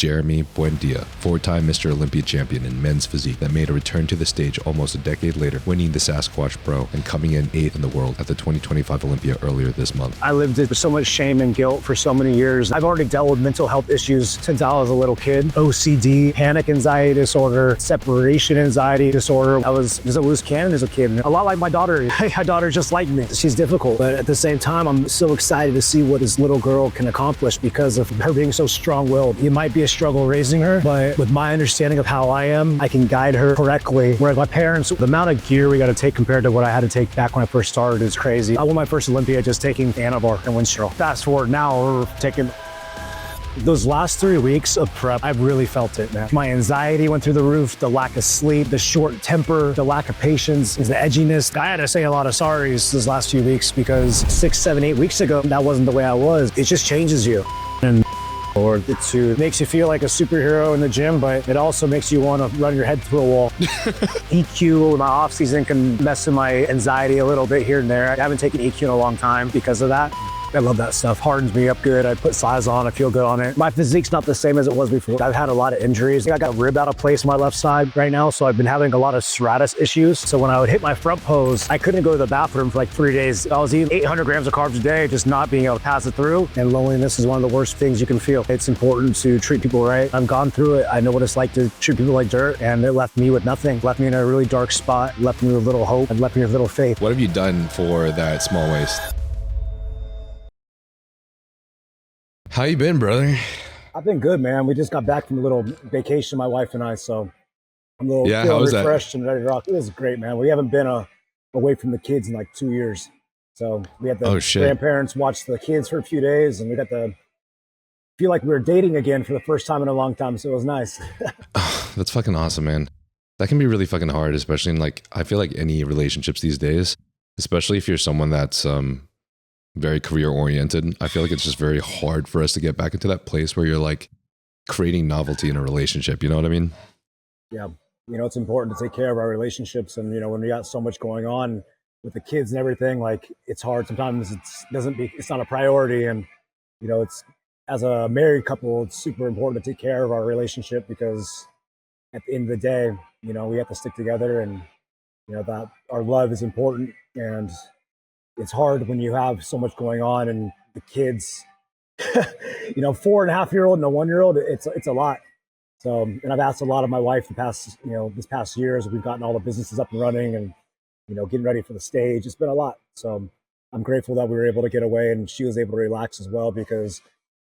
Jeremy Buendia, 4-time Mr. Olympia champion in men's physique that made a return to the stage almost a decade later, winning the Sasquatch Pro and coming in 8th in the world at the 2025 Olympia earlier this month. I lived with so much shame and guilt for so many years. I've already dealt with mental health issues since I was a little kid. OCD, panic anxiety disorder, separation anxiety disorder. I was just a loose cannon as a kid. A lot like my daughter. My daughter just like me. She's difficult, but at the same time, I'm so excited to see what this little girl can accomplish because of her being so strong-willed. It might be a struggle raising her, but with my understanding of how I am, I can guide her correctly. Whereas my parents, the amount of gear we got to take compared to what I had to take back when I first started is crazy. I won my first Olympia just taking Anavar and Winstrol. Fast forward now, we're taking those last 3 weeks of prep, I've really felt it, man. My anxiety went through the roof, the lack of sleep, the short temper, the lack of patience, the edginess. I had to say a lot of sorries those last few weeks because 6, 7, 8 weeks ago, that wasn't the way I was. It just changes you. And or it makes you feel like a superhero in the gym, but it also makes you want to run your head through a wall. EQ in my off season can mess with my anxiety a little bit here and there. I haven't taken EQ in a long time because of that. I love that stuff. Hardens me up good. I put size on. I feel good on it. My physique's not the same as it was before. I've had a lot of injuries. I got a rib out of place on my left side right now, so I've been having a lot of serratus issues. So when I would hit my front pose, I couldn't go to the bathroom for like 3 days. I was eating 800 grams of carbs a day, just not being able to pass it through. And loneliness is one of the worst things you can feel. It's important to treat people right. I've gone through it. I know what it's like to treat people like dirt, and it left me with nothing. Left me in a really dark spot, left me with little hope, and left me with little faith. What have you done for that small waist? How you been, brother? I've been good, man. We just got back from a little vacation, my wife and I, so I'm a little feeling refreshed and ready to rock. It was great, man. We haven't been away from the kids in like 2 years. So we had the grandparents watch the kids for a few days, and we got to feel like we were dating again for the first time in a long time, so it was nice. Oh, that's fucking awesome, man. That can be really fucking hard, especially in like, I feel like any relationships these days, especially if you're someone that's very career oriented. I feel like it's just very hard for us to get back into that place where you're like creating novelty in a relationship. You know what I mean? Yeah. You know, it's important to take care of our relationships. And, you know, when we got so much going on with the kids and everything, like it's hard. Sometimes it's not a priority. And, you know, it's as a married couple, it's super important to take care of our relationship because at the end of the day, you know, we have to stick together and, you know, that our love is important. And it's hard when you have so much going on and the kids, you know, 4.5-year-old and a 1-year-old, it's a lot. So, and I've asked a lot of my wife this past year as we've gotten all the businesses up and running and, you know, getting ready for the stage. It's been a lot. So I'm grateful that we were able to get away and she was able to relax as well, because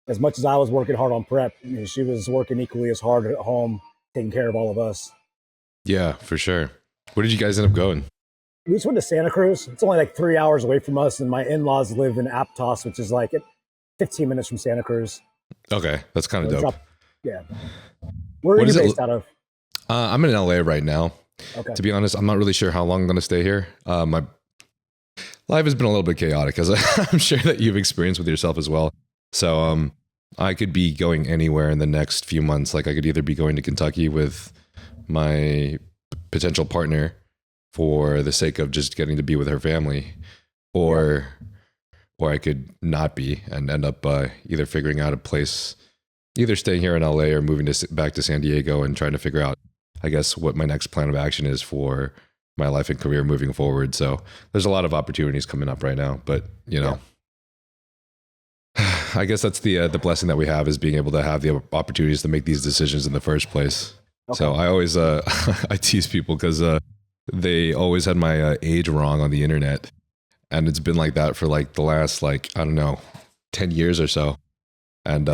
as much as I was working hard on prep, you know, she was working equally as hard at home, taking care of all of us. Yeah, for sure. Where did you guys end up going? We just went to Santa Cruz. It's only like 3 hours away from us, and my in-laws live in Aptos, which is like 15 minutes from Santa Cruz. Okay, that's kind of dope. Yeah. Where are you based out of? I'm in LA right now. Okay. To be honest, I'm not really sure how long I'm going to stay here. My life has been a little bit chaotic, as I'm sure that you've experienced with yourself as well. So I could be going anywhere in the next few months. Like I could either be going to Kentucky with my potential partner for the sake of just getting to be with her family, or I could not be and end up either figuring out a place, either staying here in LA or moving back to San Diego and trying to figure out, I guess, what my next plan of action is for my life and career moving forward. So there's a lot of opportunities coming up right now, but you know, I guess that's the blessing that we have, is being able to have the opportunities to make these decisions in the first place. Okay. So I always I tease people because they always had my age wrong on the internet, and it's been like that for like the last, like, I don't know, 10 years or so. And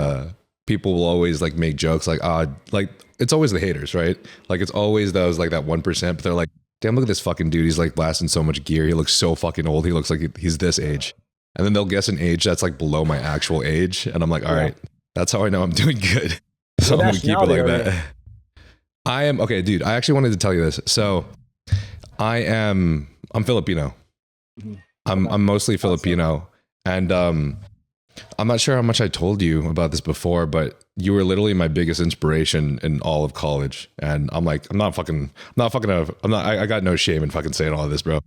people will always like make jokes like, like it's always the haters, right? Like it's always those like that 1%, but they're like, damn, look at this fucking dude. He's like blasting so much gear. He looks so fucking old. He looks like he's this age. And then they'll guess an age that's like below my actual age. And I'm like, all right, that's how I know I'm doing good. So I'm going to keep it like that. I am, okay, dude, I actually wanted to tell you this. So I'm Filipino. I'm mostly Filipino. And I'm not sure how much I told you about this before, but you were literally my biggest inspiration in all of college. And I'm like, I got no shame in fucking saying all of this, bro.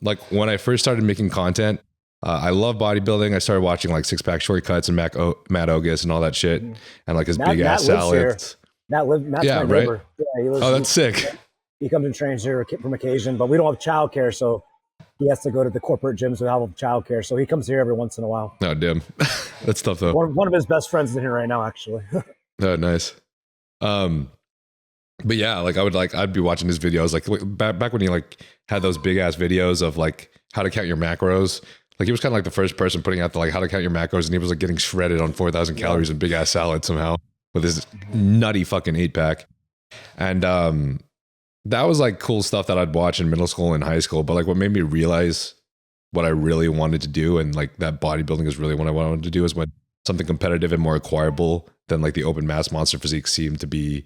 Like when I first started making content, I love bodybuilding. I started watching like Six Pack Shortcuts and Matt Ogus and all that shit, and like his big ass salads. Matt's Yeah, my right. neighbor. Yeah, Oh, that's sick. he comes and trains here from occasion, but we don't have childcare, so he has to go to the corporate gyms without childcare. So he comes here every once in a while. Oh, damn. That's tough though. One of his best friends is in here right now, actually. Oh, nice. But yeah, like I'd be watching his videos like back when he like had those big ass videos of like how to count your macros. Like he was kind of like the first person putting out the like how to count your macros, and he was like getting shredded on 4,000 calories and big ass salad somehow with his nutty fucking 8-pack. And that was like cool stuff that I'd watch in middle school and high school. But like what made me realize what I really wanted to do, and like that bodybuilding is really what I wanted to do, is when something competitive and more acquirable than like the open mass monster physique seemed to be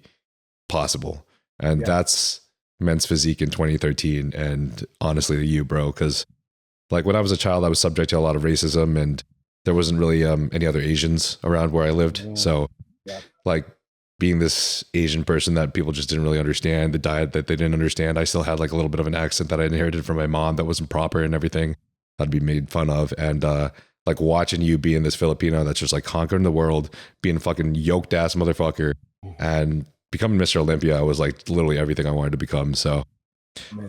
possible. And that's men's physique in 2013. And honestly, you, bro, because like when I was a child, I was subject to a lot of racism, and there wasn't really any other Asians around where I lived. So like being this Asian person that people just didn't really understand, the diet that they didn't understand, I still had like a little bit of an accent that I inherited from my mom that wasn't proper and everything. I'd be made fun of. And like watching you being this Filipino that's just like conquering the world, being a fucking yoked ass motherfucker, and becoming Mr. Olympia was like literally everything I wanted to become. So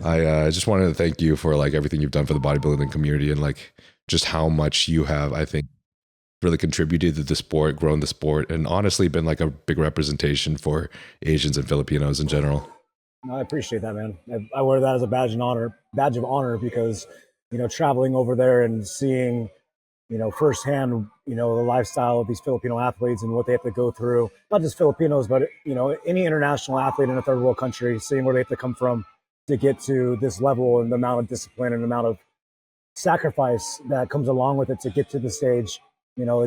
I just wanted to thank you for like everything you've done for the bodybuilding community, and like just how much you have, I think, really contributed to the sport, grown the sport, and honestly been like a big representation for Asians and Filipinos in general. No, I appreciate that, man. I wear that as a badge of honor, because, you know, traveling over there and seeing, you know, firsthand, you know, the lifestyle of these Filipino athletes and what they have to go through, not just Filipinos, but, you know, any international athlete in a third world country, seeing where they have to come from to get to this level, and the amount of discipline and the amount of sacrifice that comes along with it to get to the stage. You know,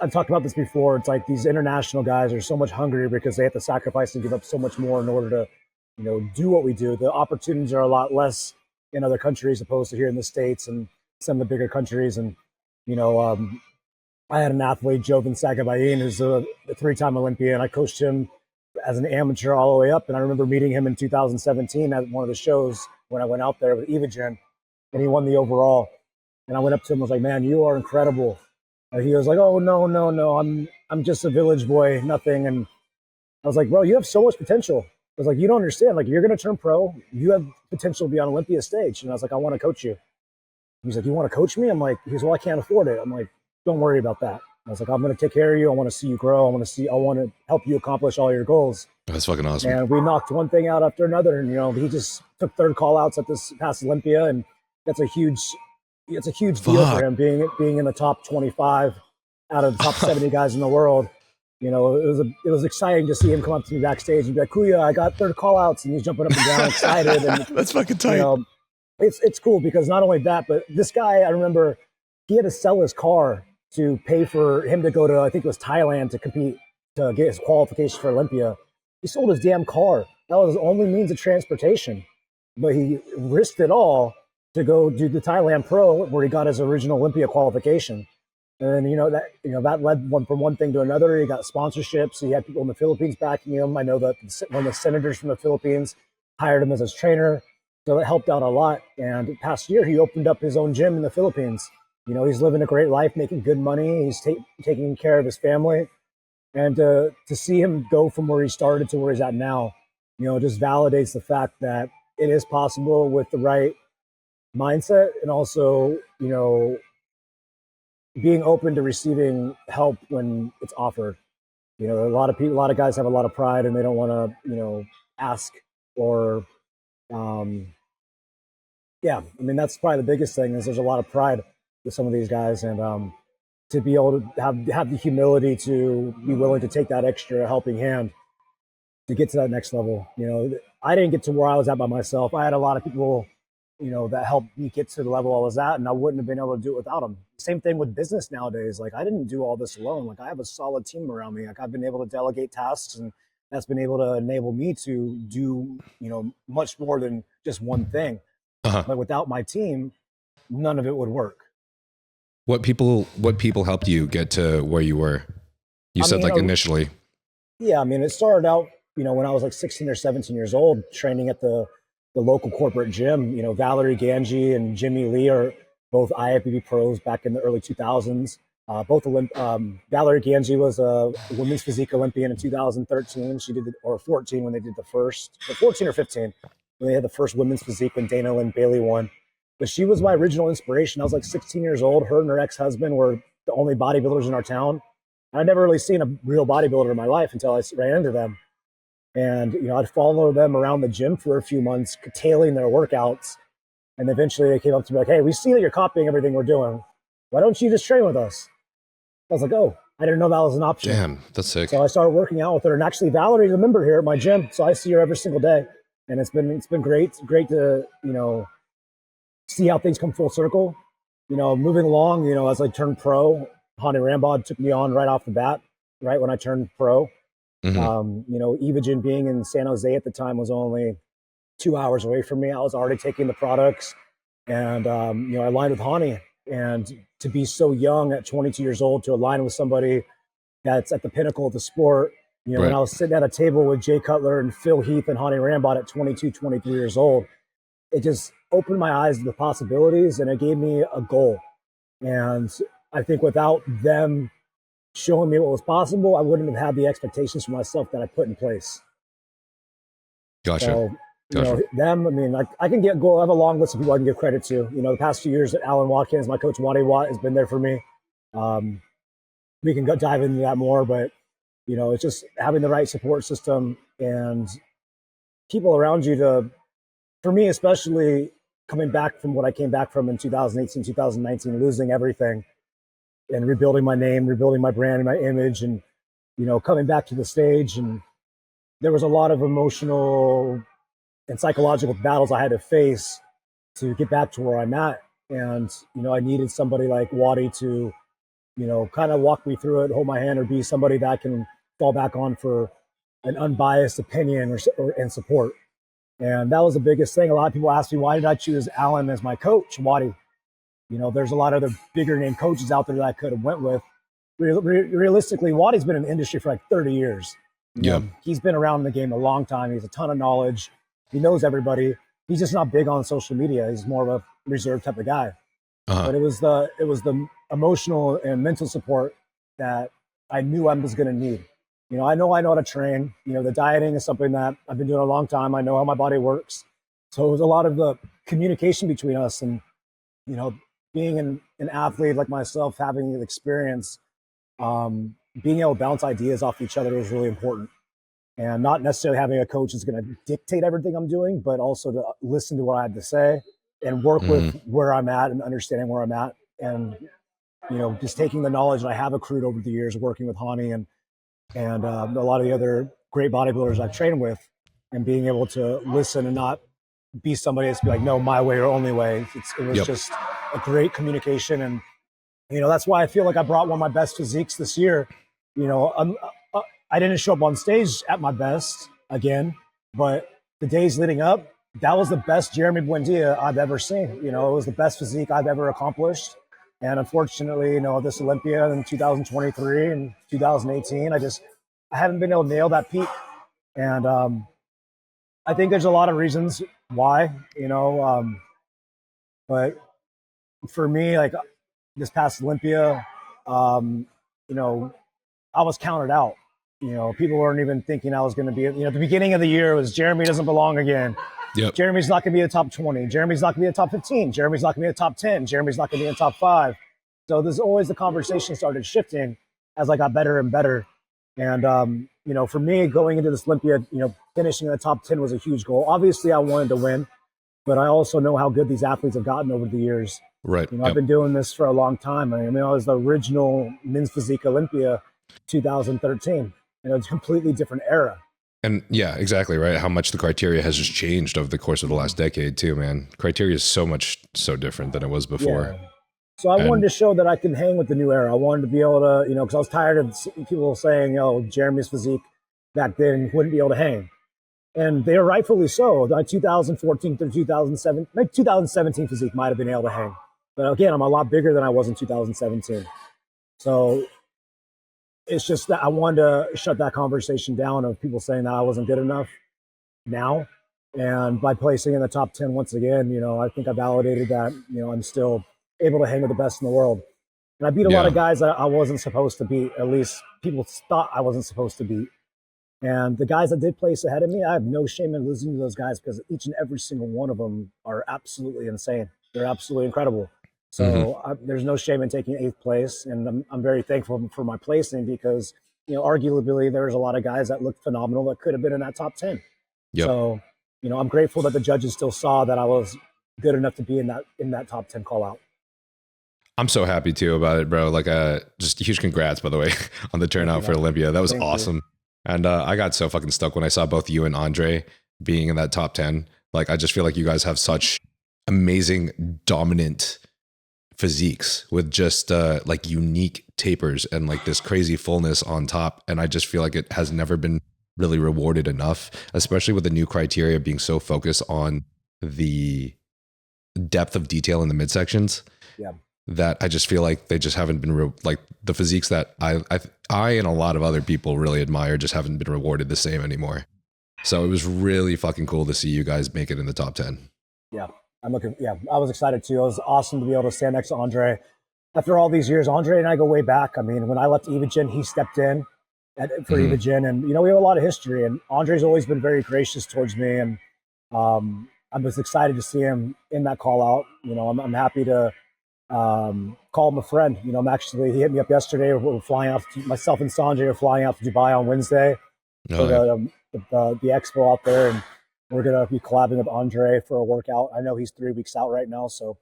I've talked about this before. It's like these international guys are so much hungrier because they have to sacrifice and give up so much more in order to, you know, do what we do. The opportunities are a lot less in other countries opposed to here in the States and some of the bigger countries. And, you know, I had an athlete, Joven, who's a 3-time Olympian. I coached him as an amateur all the way up. And I remember meeting him in 2017 at one of the shows when I went out there with Evagen, and he won the overall. And I went up to him and was like, man, you are incredible. And he was like, oh, no. I'm just a village boy, nothing. And I was like, bro, you have so much potential. I was like, you don't understand. Like, you're going to turn pro. You have potential to be on Olympia stage. And I was like, I want to coach you. He's like, you want to coach me? I'm like, he's, well, I can't afford it. I'm like, don't worry about that. I was like, I'm going to take care of you. I want to see you grow. I want to help you accomplish all your goals. That's fucking awesome. And we knocked one thing out after another. And, you know, he just took third call outs at this past Olympia. And that's a huge deal for him, being in the top 25 out of the top 70 guys in the world. You know, it was exciting to see him come up to me backstage and be like, Kuya, I got third call outs, and he's jumping up and down excited. And that's fucking tight. You know, it's cool because not only that, but this guy, I remember he had to sell his car to pay for him to go to, I think it was Thailand, to compete, to get his qualification for Olympia. He sold his damn car. That was his only means of transportation. But he risked it all to go do the Thailand Pro, where he got his original Olympia qualification. And then, that led from one thing to another. He got sponsorships. He had people in the Philippines backing him. I know that one of the senators from the Philippines hired him as his trainer. So that helped out a lot. And past year, he opened up his own gym in the Philippines. You know, he's living a great life, making good money. He's taking care of his family. And to see him go from where he started to where he's at now, you know, just validates the fact that it is possible with the right mindset, and also, you know, being open to receiving help when it's offered. You know, a lot of guys have a lot of pride, and they don't want to, you know, ask or, I mean, that's probably the biggest thing, is there's a lot of pride with some of these guys, and to be able to have the humility to be willing to take that extra helping hand to get to that next level. You know, I didn't get to where I was at by myself. I had a lot of people, you know, that helped me get to the level I was at, and I wouldn't have been able to do it without them. Same thing with business nowadays. Like, I didn't do all this alone. Like, I have a solid team around me. Like, I've been able to delegate tasks, and that's been able to enable me to do, you know, much more than just one thing. But without my team, none of it would work. What people helped you get to where you were? You said initially. Yeah, I mean, it started out, you know, when I was like 16 or 17 years old, training at the local corporate gym. You know, Valerie Ganji and Jimmy Lee are both IFBB pros back in the early 2000s. Valerie Ganji was a women's physique Olympian in 2013. She did or 14 when they did the first, or 14 or 15 when they had the first women's physique when Dana Lynn Bailey won. But she was my original inspiration. I was like 16 years old. Her and her ex-husband were the only bodybuilders in our town. I'd never really seen a real bodybuilder in my life until I ran into them. And, I'd follow them around the gym for a few months, tailing their workouts. And eventually they came up to me like, hey, we see that you're copying everything we're doing. Why don't you just train with us? I was like, oh, I didn't know that was an option. Damn, that's sick. So I started working out with her. And actually, Valerie's a member here at my gym. So I see her every single day. And it's been great. It's great to, see how things come full circle. Moving along, as I turned pro, Hani Rambod took me on right off the bat, right when I turned pro. Mm-hmm. Evogen being in San Jose at the time was only 2 hours away from me. I was already taking the products, and I aligned with Hani. And to be so young at 22 years old, to align with somebody that's at the pinnacle of the sport, right. When I was sitting at a table with Jay Cutler and Phil Heath and Hani Rambod at 22, 23 years old, it just opened my eyes to the possibilities, and it gave me a goal. And I think without them showing me what was possible, I wouldn't have had the expectations for myself that I put in place. Gotcha. So, them, I can I have a long list of people I can give credit to. The past few years, Alan Watkins, my coach, Waddy Watt, has been there for me. We can dive into that more, but, it's just having the right support system and people around you for me, especially coming back from what I came back from in 2018, 2019, losing everything and rebuilding my name, rebuilding my brand and my image, and, coming back to the stage. And there was a lot of emotional and psychological battles I had to face to get back to where I'm at. And, I needed somebody like Waddy to, kind of walk me through it, hold my hand, or be somebody that I can fall back on for an unbiased opinion and support. And that was the biggest thing. A lot of people ask me, why did I choose Alan as my coach, Waddy? There's a lot of other bigger name coaches out there that I could have went with. Realistically, Waddy's been in the industry for like 30 years. He's been around the game a long time. He has a ton of knowledge. He knows everybody. He's just not big on social media. He's more of a reserved type of guy. But it was the emotional and mental support that I knew I was going to need. I know how to train. The dieting is something that I've been doing a long time. I know how my body works. So it was a lot of the communication between us, and, being an athlete like myself, having the experience, being able to bounce ideas off each other was really important. And not necessarily having a coach that's going to dictate everything I'm doing, but also to listen to what I had to say and work with where I'm at and understanding where I'm at. And, just taking the knowledge that I have accrued over the years, working with Hani and a lot of the other great bodybuilders I've trained with, and being able to listen and not be somebody that's be like, no, my way or only way. It was just a great communication. And, that's why I feel like I brought one of my best physiques this year. I didn't show up on stage at my best again, but the days leading up, that was the best Jeremy Buendia I've ever seen. It was the best physique I've ever accomplished. And unfortunately, this Olympia in 2023 and 2018, I haven't been able to nail that peak. And I think there's a lot of reasons why, but for me, like this past Olympia, I was counted out. People weren't even thinking I was going to be, at the beginning of the year was Jeremy doesn't belong again. Yep. Jeremy's not going to be in the top 20. Jeremy's not going to be in the top 15. Jeremy's not going to be in the top 10. Jeremy's not going to be in the top 5. So there's always the conversation started shifting as I got better and better. And, for me going into this Olympia, finishing in the top 10 was a huge goal. Obviously I wanted to win, but I also know how good these athletes have gotten over the years. Right. I've been doing this for a long time. I was the original men's physique Olympia 2013. It's a completely different era. And yeah, exactly right. How much the criteria has just changed over the course of the last decade too, man. Criteria is so different than it was before. Yeah. So I wanted to show that I can hang with the new era. I wanted to be able to, because I was tired of people saying, Jeremy's physique back then wouldn't be able to hang. And they were rightfully so. My 2014 through 2007, my 2017 physique might have been able to hang. But again, I'm a lot bigger than I was in 2017. So it's just that I wanted to shut that conversation down of people saying that I wasn't good enough now. And by placing in the top 10 once again, I think I validated that, I'm still able to hang with the best in the world. And I beat a lot of Yeah. guys that I wasn't supposed to beat. At least people thought I wasn't supposed to beat. And the guys that did place ahead of me, I have no shame in losing to those guys because each and every single one of them are absolutely insane. They're absolutely incredible. Hmm. So there's no shame in taking eighth place, and I'm very thankful for my placing because arguably there's a lot of guys that looked phenomenal that could have been in that top 10. Yep. So I'm grateful that the judges still saw that I was good enough to be in that top 10 call out. I'm so happy too about it, bro. Like, just huge congrats, by the way, on the Thank you, turnout for man. Olympia. That was Thank you. awesome. And I got so fucking stoked when I saw both you and Andre being in that top 10. Like, I just feel like you guys have such amazing, dominant physiques with just like unique tapers and like this crazy fullness on top. And I just feel like it has never been really rewarded enough, especially with the new criteria being so focused on the depth of detail in the midsections. Yeah. That I just feel like they just haven't been like the physiques that I and a lot of other people really admire just haven't been rewarded the same anymore. So it was really fucking cool to see you guys make it in the top 10. Yeah. I was excited too. It was awesome to be able to stand next to Andre. After all these years, Andre and I go way back. I mean, when I left Evagen, he stepped in for Mm-hmm. Evagen, and we have a lot of history. And Andre's always been very gracious towards me, and I was excited to see him in that call out. I'm happy to call him a friend. He hit me up yesterday. We're flying out. Myself and Sanjay are flying out to Dubai on Wednesday for Oh, yeah. the expo out there, and we're gonna be collabing with Andre for a workout. I know he's 3 weeks out right now, so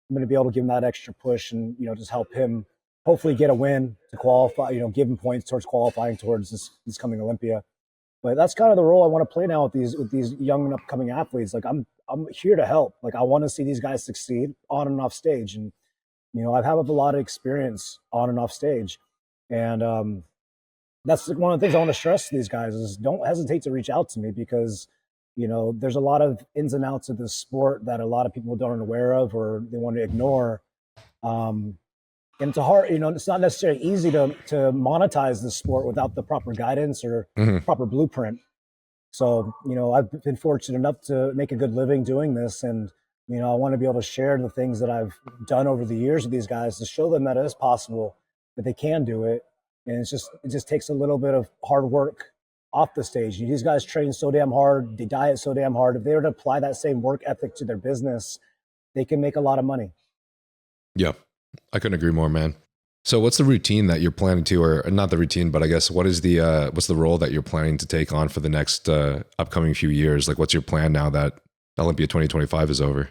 I'm gonna be able to give him that extra push and just help him hopefully get a win to qualify. Give him points towards qualifying towards this coming Olympia. But that's kind of the role I want to play now with these young and upcoming athletes. Like I'm here to help. Like I want to see these guys succeed on and off stage, and I have a lot of experience on and off stage, and that's one of the things I want to stress to these guys is don't hesitate to reach out to me because there's a lot of ins and outs of this sport that a lot of people aren't aware of or they want to ignore. Um, and it's a hard, it's not necessarily easy to monetize this sport without the proper guidance or Mm-hmm. proper blueprint. So, I've been fortunate enough to make a good living doing this. And, I want to be able to share the things that I've done over the years with these guys to show them that it is possible, that they can do it. And it just takes a little bit of hard work off the stage. These guys train so damn hard, they diet so damn hard. If they were to apply that same work ethic to their business, they can make a lot of money. Yeah, I couldn't agree more, man. So what's the routine that you're planning to, or not the routine, but I guess what's the role that you're planning to take on for the next upcoming few years? Like what's your plan now that Olympia 2025 is over?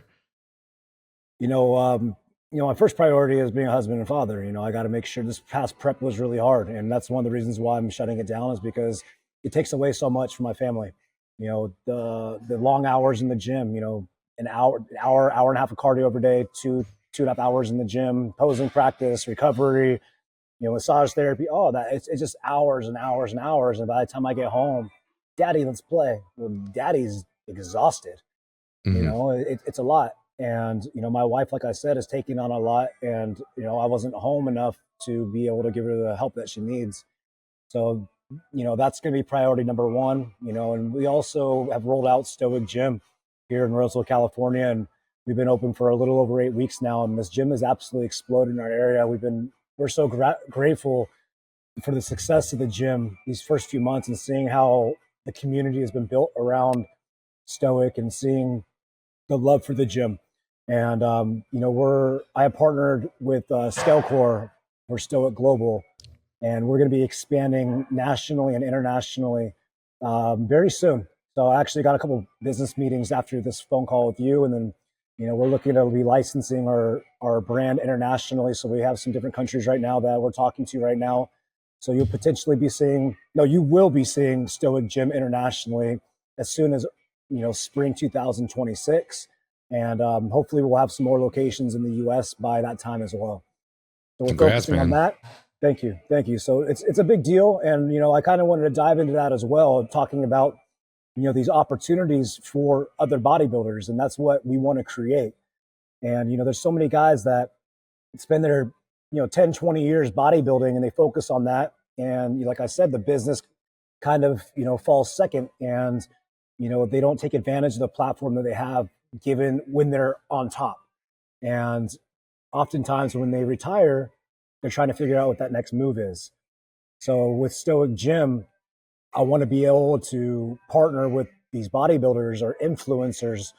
My first priority is being a husband and father. I got to make sure this past prep was really hard. And that's one of the reasons why I'm shutting it down is because it takes away so much from my family. The long hours in the gym, an hour and a half of cardio every day, 2.5 hours in the gym, posing practice, recovery, massage therapy. Oh, it's just hours and hours and hours. And by the time I get home, daddy, let's play. Well, daddy's exhausted. Mm-hmm. It's a lot. And, my wife, like I said, is taking on a lot. And, I wasn't home enough to be able to give her the help that she needs. So, that's going to be priority number one, and we also have rolled out Stoik Gym here in Roseville, California. And we've been open for a little over 8 weeks now. And this gym has absolutely exploded in our area. We're so grateful for the success of the gym these first few months and seeing how the community has been built around Stoik and seeing the love for the gym. And I have partnered with Scalecore for Stoic Global, and we're going to be expanding nationally and internationally very soon. So I actually got a couple business meetings after this phone call with you, and then we're looking to be licensing our brand internationally. So we have some different countries right now that we're talking to right now. So you will be seeing Stoic Gym internationally as soon as spring 2026, and hopefully we'll have some more locations in the U.S. by that time as well. So we're Congrats, focusing on man. that. Thank you. So it's a big deal, and I kind of wanted to dive into that as well, talking about these opportunities for other bodybuilders, and that's what we want to create. And there's so many guys that spend their 10, 20 years bodybuilding, and they focus on that, and like I said, the business kind of falls second, and they don't take advantage of the platform that they have given when they're on top. And oftentimes when they retire, they're trying to figure out what that next move is. So with Stoic Gym, I want to be able to partner with these bodybuilders or influencers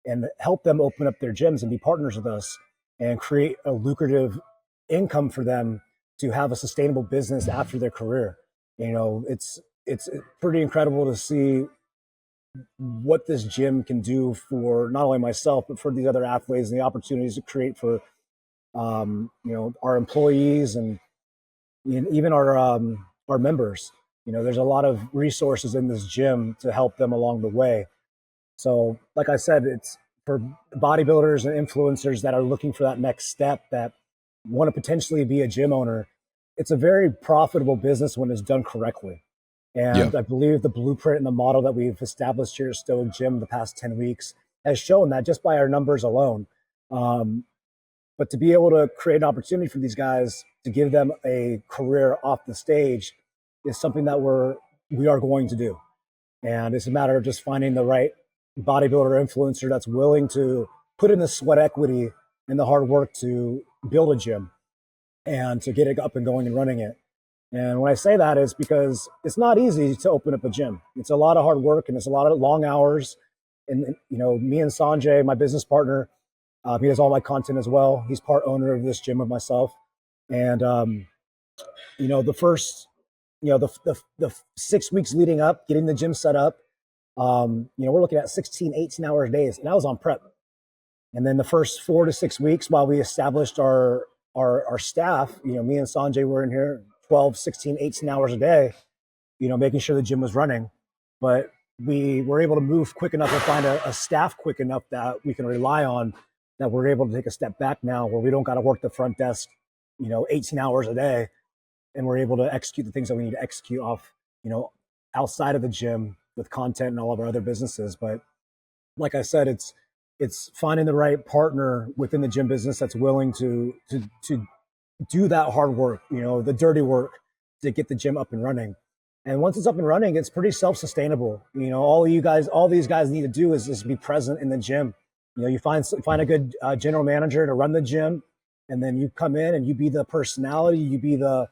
and help them open up their gyms and be partners with us and create a lucrative income for them to have a sustainable business after their career. You know, it's pretty incredible to see what this gym can do for not only myself but for these other athletes and the opportunities to create for our employees and even our members. You know, there's a lot of resources in this gym to help them along the way. So, like I said, it's for bodybuilders and influencers that are looking for that next step, that want to potentially be a gym owner. It's a very profitable business when it's done correctly. And I believe the blueprint and the model that we've established here at Stoic Gym the past 10 weeks has shown that just by our numbers alone. But to be able to create an opportunity for these guys to give them a career off the stage is something that we are going to do. And it's a matter of just finding the right bodybuilder influencer that's willing to put in the sweat equity and the hard work to build a gym and to get it up and going and running it. And when I say that, is because it's not easy to open up a gym. It's a lot of hard work and it's a lot of long hours. And, you know, me and Sanjay, my business partner, he does all my content as well. He's part owner of this gym with myself. And, the first, the 6 weeks leading up, getting the gym set up, we're looking at 16, 18 hours days. And I was on prep. And then the first 4 to 6 weeks while we established our staff, me and Sanjay were in here 12, 16, 18 hours a day, making sure the gym was running. But we were able to move quick enough to find a staff quick enough that we can rely on, that we're able to take a step back now where we don't got to work the front desk, 18 hours a day. And we're able to execute the things that we need to execute off, outside of the gym with content and all of our other businesses. But like I said, it's finding the right partner within the gym business that's willing to do that hard work, the dirty work to get the gym up and running. And once it's up and running, it's pretty self-sustainable. All these guys need to do is just be present in the gym. You find a good general manager to run the gym, and then you come in and you be the personality, you be the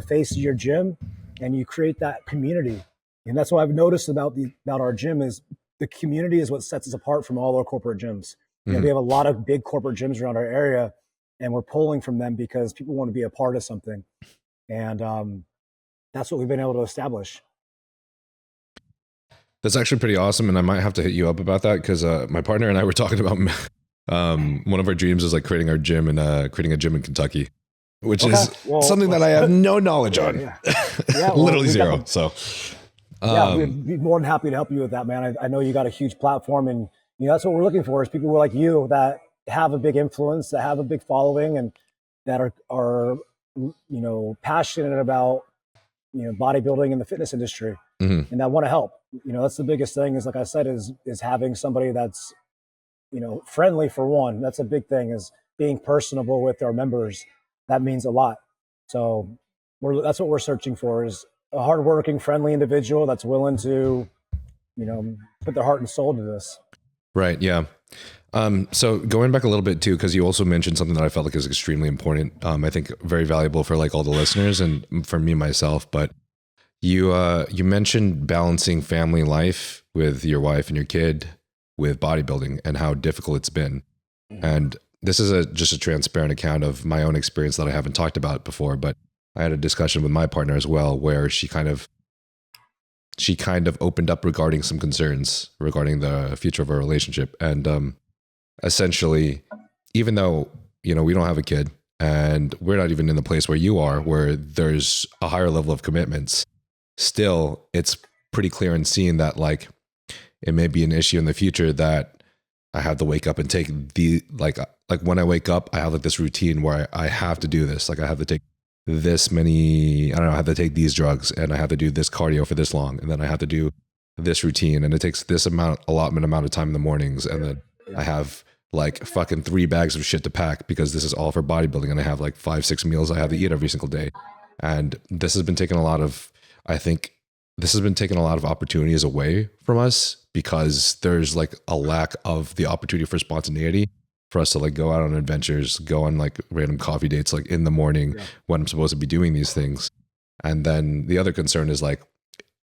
face of your gym, and you create that community. And that's what I've noticed about our gym is the community is what sets us apart from all our corporate gyms. Mm-hmm. We have a lot of big corporate gyms around our area, and we're pulling from them because people want to be a part of something. And that's what we've been able to establish. That's actually pretty awesome. And I might have to hit you up about that because my partner and I were talking about one of our dreams is like creating our gym and creating a gym in Kentucky, which is something that I have no knowledge on. Yeah, literally zero. We'd be more than happy to help you with that, man. I know you got a huge platform, and that's what we're looking for is people like you that have a big influence, that have a big following, and that are passionate about bodybuilding and the fitness industry, and that want to help. That's the biggest thing is, like I said, is having somebody that's friendly for one. That's a big thing, is being personable with our members. That means a lot. So that's what we're searching for, is a hardworking, friendly individual that's willing to, put their heart and soul to this. Right. Yeah. So going back a little bit too, because you also mentioned something that I felt like is extremely important. I think very valuable for like all the listeners and for me myself. But you mentioned balancing family life with your wife and your kid with bodybuilding and how difficult it's been. And this is just a transparent account of my own experience that I haven't talked about before, but I had a discussion with my partner as well, where she kind of opened up regarding some concerns regarding the future of our relationship. And essentially, even though, we don't have a kid and we're not even in the place where you are, where there's a higher level of commitments, still it's pretty clear and seen that like it may be an issue in the future that I have to wake up and take like when I wake up, I have like this routine where I have to do this. Like I have to take this many, I have to take these drugs and I have to do this cardio for this long. And then I have to do this routine and it takes this allotment amount of time in the mornings. And then I have like fucking 3 bags of shit to pack because this is all for bodybuilding. And I have like 5-6 meals I have to eat every single day. And this has been taking a lot of opportunities away from us because there's like a lack of the opportunity for spontaneity for us to like go out on adventures, go on like random coffee dates, like in the morning when I'm supposed to be doing these things. And then the other concern is like,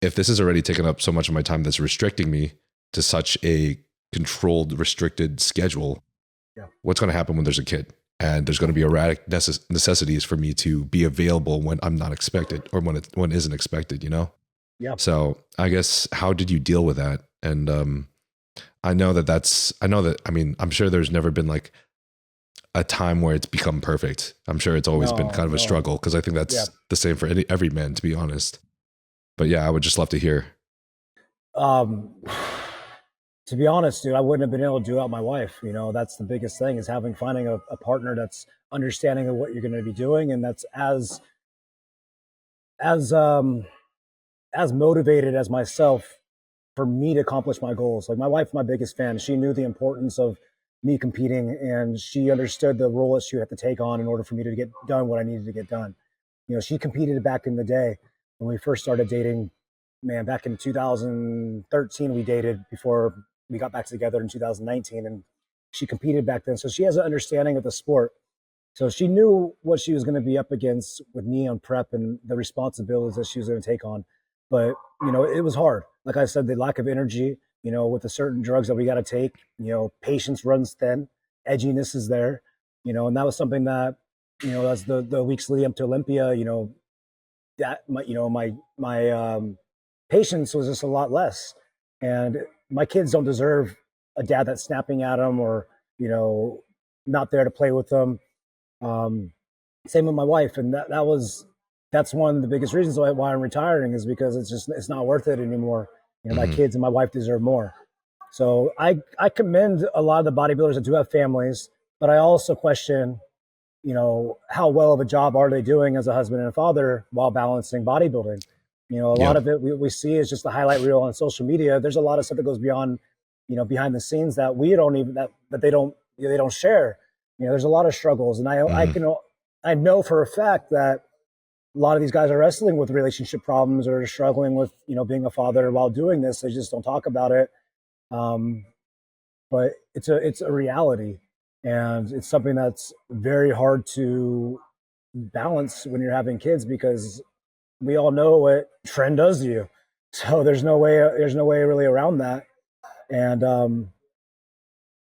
if this has already taken up so much of my time that's restricting me to such a controlled, restricted schedule, what's going to happen when there's a kid? And there's going to be erratic necessities for me to be available when I'm not expected or when isn't expected, you know? Yeah. So I guess, how did you deal with that? And I mean, I'm sure there's never been like a time where it's become perfect. I'm sure it's always been kind of a struggle, because I think that's the same for every man, to be honest. But yeah, I would just love to hear. To be honest, dude, I wouldn't have been able to do it without my wife. You know, that's the biggest thing, is finding a partner that's understanding of what you're going to be doing, and that's as motivated as myself for me to accomplish my goals. Like, my wife's my biggest fan. She knew the importance of me competing, and she understood the role that she would have to take on in order for me to get done what I needed to get done. You know, she competed back in the day when we first started dating. Man, back in 2013, we dated before we got back together in 2019, and she competed back then. So she has an understanding of the sport. So she knew what she was going to be up against with me on prep and the responsibilities that she was going to take on. But, you know, it was hard. Like I said, the lack of energy, you know, with the certain drugs that we got to take, you know, patience runs thin, edginess is there, you know, and that was something that, you know, as the weeks leading up to Olympia, you know, that my patience was just a lot less. And my kids don't deserve a dad that's snapping at them, or, you know, not there to play with them. Same with my wife. And that's one of the biggest reasons why I'm retiring, is because it's not worth it anymore. You know, my kids and my wife deserve more. So I commend a lot of the bodybuilders that do have families, but I also question, you know, how well of a job are they doing as a husband and a father while balancing bodybuilding? You know, a lot of it we see is just the highlight reel on social media. There's a lot of stuff that goes beyond, you know, behind the scenes that we don't even, that they don't, you know, they don't share. You know, there's a lot of struggles, and I know for a fact that a lot of these guys are wrestling with relationship problems, or struggling with, you know, being a father while doing this. They just don't talk about it. But it's a reality, and it's something that's very hard to balance when you're having kids, because we all know what trend does to you. So there's no way really around that. And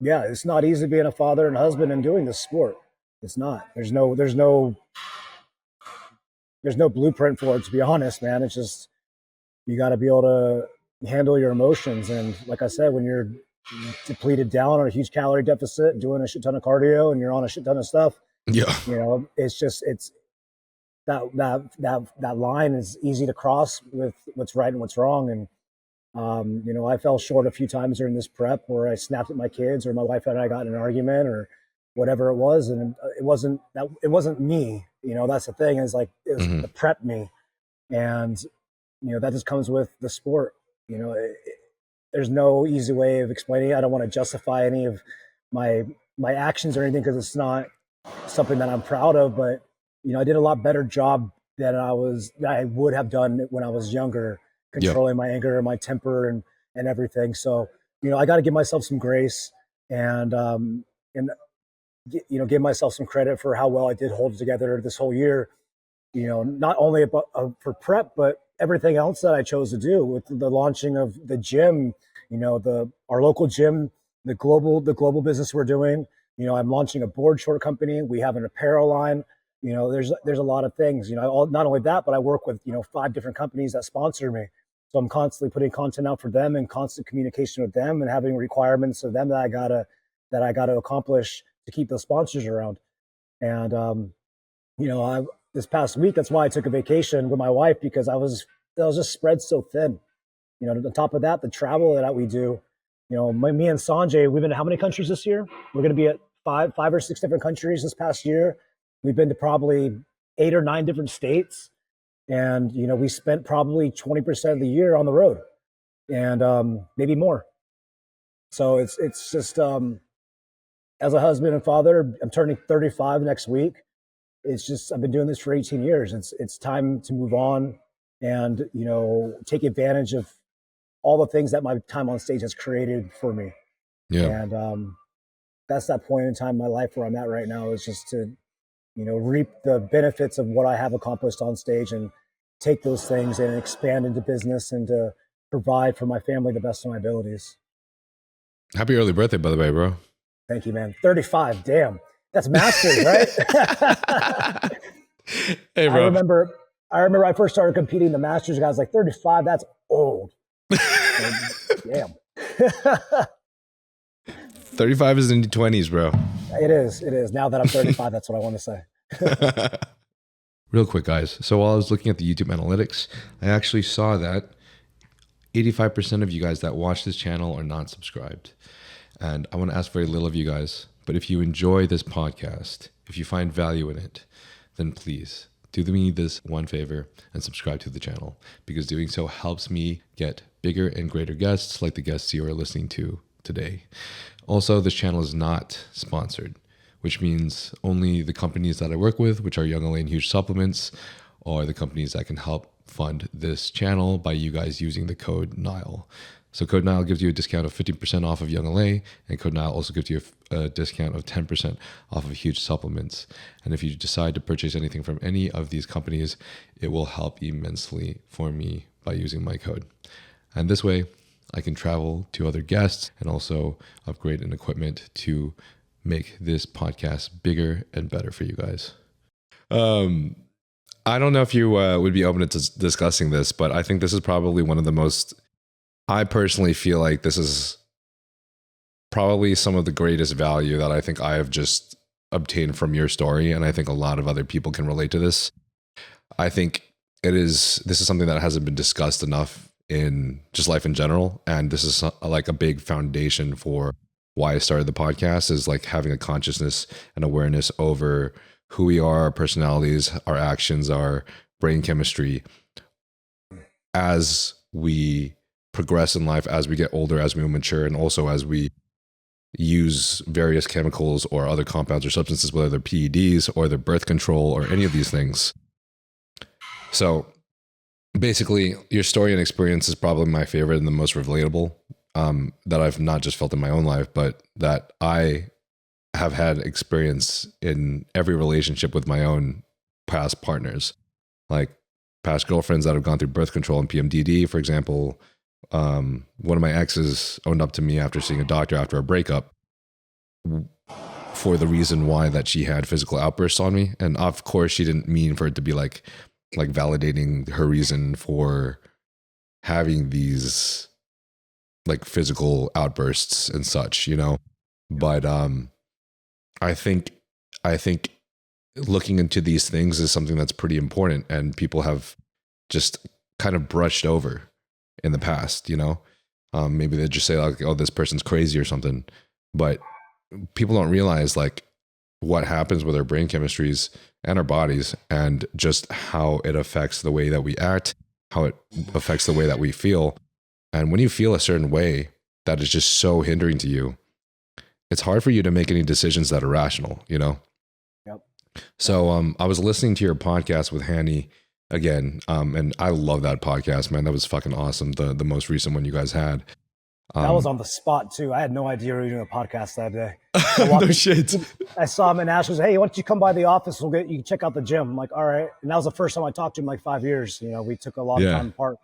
yeah, it's not easy being a father and husband and doing this sport. It's not. There's no blueprint for it, to be honest, man. It's just, you got to be able to handle your emotions. And like I said, when you're depleted down on a huge calorie deficit, doing a shit ton of cardio, and you're on a shit ton of stuff, you know, it's that line is easy to cross with what's right and what's wrong. And you know, I fell short a few times during this prep where I snapped at my kids, or my wife and I got in an argument, or whatever it was, and it wasn't me. You know, that's the thing, is like, it was the prep me. And you know, that just comes with the sport. You know, there's no easy way of explaining it. I don't want to justify any of my actions or anything, because it's not something that I'm proud of. But you know, I did a lot better job than I would have done when I was younger, controlling my anger and my temper and everything. So you know, I got to give myself some grace, and you know, give myself some credit for how well I did hold it together this whole year. You know, not only for prep, but everything else that I chose to do, with the launching of the gym, you know, our local gym, the global business we're doing. You know, I'm launching a board short company. We have an apparel line. You know, there's a lot of things. You know, not only that, but I work with, you know, 5 different companies that sponsor me. So I'm constantly putting content out for them, and constant communication with them, and having requirements of them that I gotta accomplish to keep those sponsors around. And you know, this past week, that's why I took a vacation with my wife, because I was just spread so thin. You know, on top of that, the travel that we do, you know, me and Sanjay, we've been to how many countries this year? We're going to be at five or six different countries this past year. We've been to probably 8 or 9 different states. And, you know, we spent probably 20% of the year on the road, and maybe more. So it's just, as a husband and father, I'm turning 35 next week. It's just, I've been doing this for 18 years. It's time to move on, and, you know, take advantage of all the things that my time on stage has created for me. Yeah. And that's that point in time in my life where I'm at right now, is just to, reap the benefits of what I have accomplished on stage and take those things and expand into business and to provide for my family the best of my abilities. Happy early birthday, by the way, bro. Thank you, man. 35. Damn. That's masters, right? Hey, bro. I remember I first started competing in the masters. I was like, 35, that's old. Damn. 35 is in the 20s, bro. It is. Now that I'm 35, that's what I want to say. Real quick, guys. So while I was looking at the YouTube analytics, I actually saw that 85% of you guys that watch this channel are not subscribed. And I want to ask very little of you guys, but if you enjoy this podcast, if you find value in it, then please do me this one favor and subscribe to the channel, because doing so helps me get bigger and greater guests like the guests you are listening to today. Also, this channel is not sponsored, which means only the companies that I work with, which are Young LA and Huge Supplements, are the companies that can help fund this channel by you guys using the code NILE. So code NILE gives you a discount of 15% off of Young LA, and code NILE also gives you a discount of 10% off of Huge Supplements. And if you decide to purchase anything from any of these companies, it will help immensely for me by using my code. And this way, I can travel to other guests and also upgrade in equipment to make this podcast bigger and better for you guys. I don't know if you would be open to discussing this, but I think this is probably one of the most, I personally feel like this is probably some of the greatest value that I think I have just obtained from your story. And I think a lot of other people can relate to this. I think this is something that hasn't been discussed enough in just life in general. And this is like a big foundation for why I started the podcast, is like having a consciousness and awareness over who we are, our personalities, our actions, our brain chemistry as we progress in life, as we get older, as we mature, and also as we use various chemicals or other compounds or substances, whether they're PEDs or they're birth control or any of these things. So basically, your story and experience is probably my favorite and the most relatable that I've not just felt in my own life, but that I have had experience in every relationship with my own past partners, like past girlfriends that have gone through birth control and PMDD, for example. One of my exes owned up to me after seeing a doctor after a breakup for the reason why that she had physical outbursts on me. And of course, she didn't mean for it to be like validating her reason for having these like physical outbursts and such, you know. But I think looking into these things is something that's pretty important, and people have just kind of brushed over in the past, you know. Maybe they just say like, oh, this person's crazy or something, but people don't realize like what happens with our brain chemistries and our bodies, and just how it affects the way that we act, how it affects the way that we feel. And when you feel a certain way that is just so hindering to you, it's hard for you to make any decisions that are rational, you know? Yep. So I was listening to your podcast with Hanny again, and I love that podcast, man. That was fucking awesome. The most recent one you guys had. That was on the spot too. I had no idea we were doing a podcast that day. No shit. I saw him and Ash was, hey, why don't you come by the office? You can check out the gym. I'm like, all right. And that was the first time I talked to him in like 5 years. You know, we took a lot of time apart.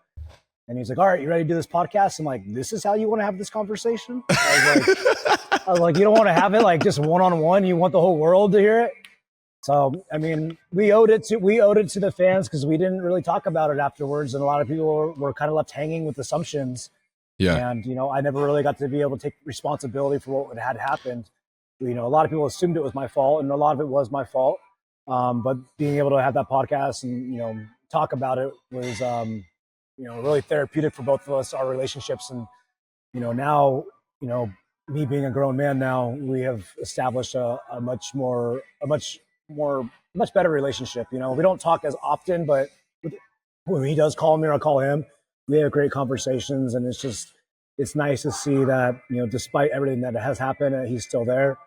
And he's like, all right, you ready to do this podcast? I'm like, this is how you want to have this conversation? I was like, you don't want to have it like just one-on-one. You want the whole world to hear it. So, I mean, we owed it to the fans because we didn't really talk about it afterwards. And a lot of people were kind of left hanging with assumptions. Yeah. And, you know, I never really got to be able to take responsibility for what had happened. You know, a lot of people assumed it was my fault, and a lot of it was my fault. But being able to have that podcast and, you know, talk about it was, you know, really therapeutic for both of us, our relationships. And, you know, now, you know, me being a grown man now, we have established a much better relationship. You know, we don't talk as often, but when he does call me or I call him, we have great conversations. And it's nice to see that, you know, despite everything that has happened, he's still there.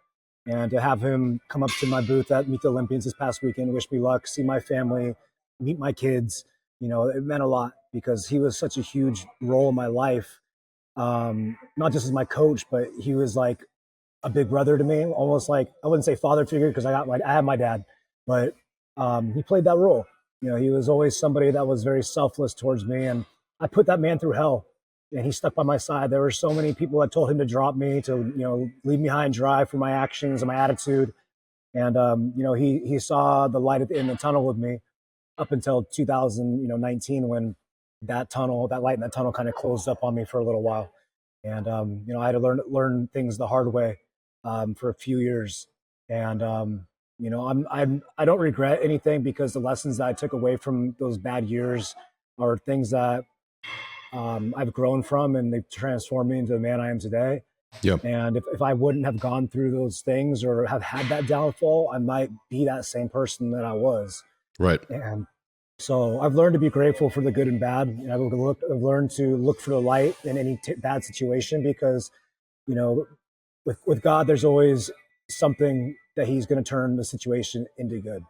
And to have him come up to my booth at Meet the Olympians this past weekend, wish me luck, see my family, meet my kids, you know, it meant a lot because he was such a huge role in my life. Not just as my coach, but he was like a big brother to me, almost like, I wouldn't say father figure because I have my dad, but he played that role. You know, he was always somebody that was very selfless towards me, and I put that man through hell, and he stuck by my side. There were so many people that told him to drop me, to leave me high and dry for my actions and my attitude, and he saw the light at the end of the tunnel with me up until 2019 when that light in that tunnel kind of closed up on me for a little while. And I had to learn things the hard way for a few years. And I don't regret anything because the lessons that I took away from those bad years are things that I've grown from, and they've transformed me into the man I am today. Yep. And if I wouldn't have gone through those things or have had that downfall, I might be that same person that I was. Right. And so I've learned to be grateful for the good and bad. And I've learned to look for the light in any bad situation because, with God, there's always something that he's going to turn the situation into good.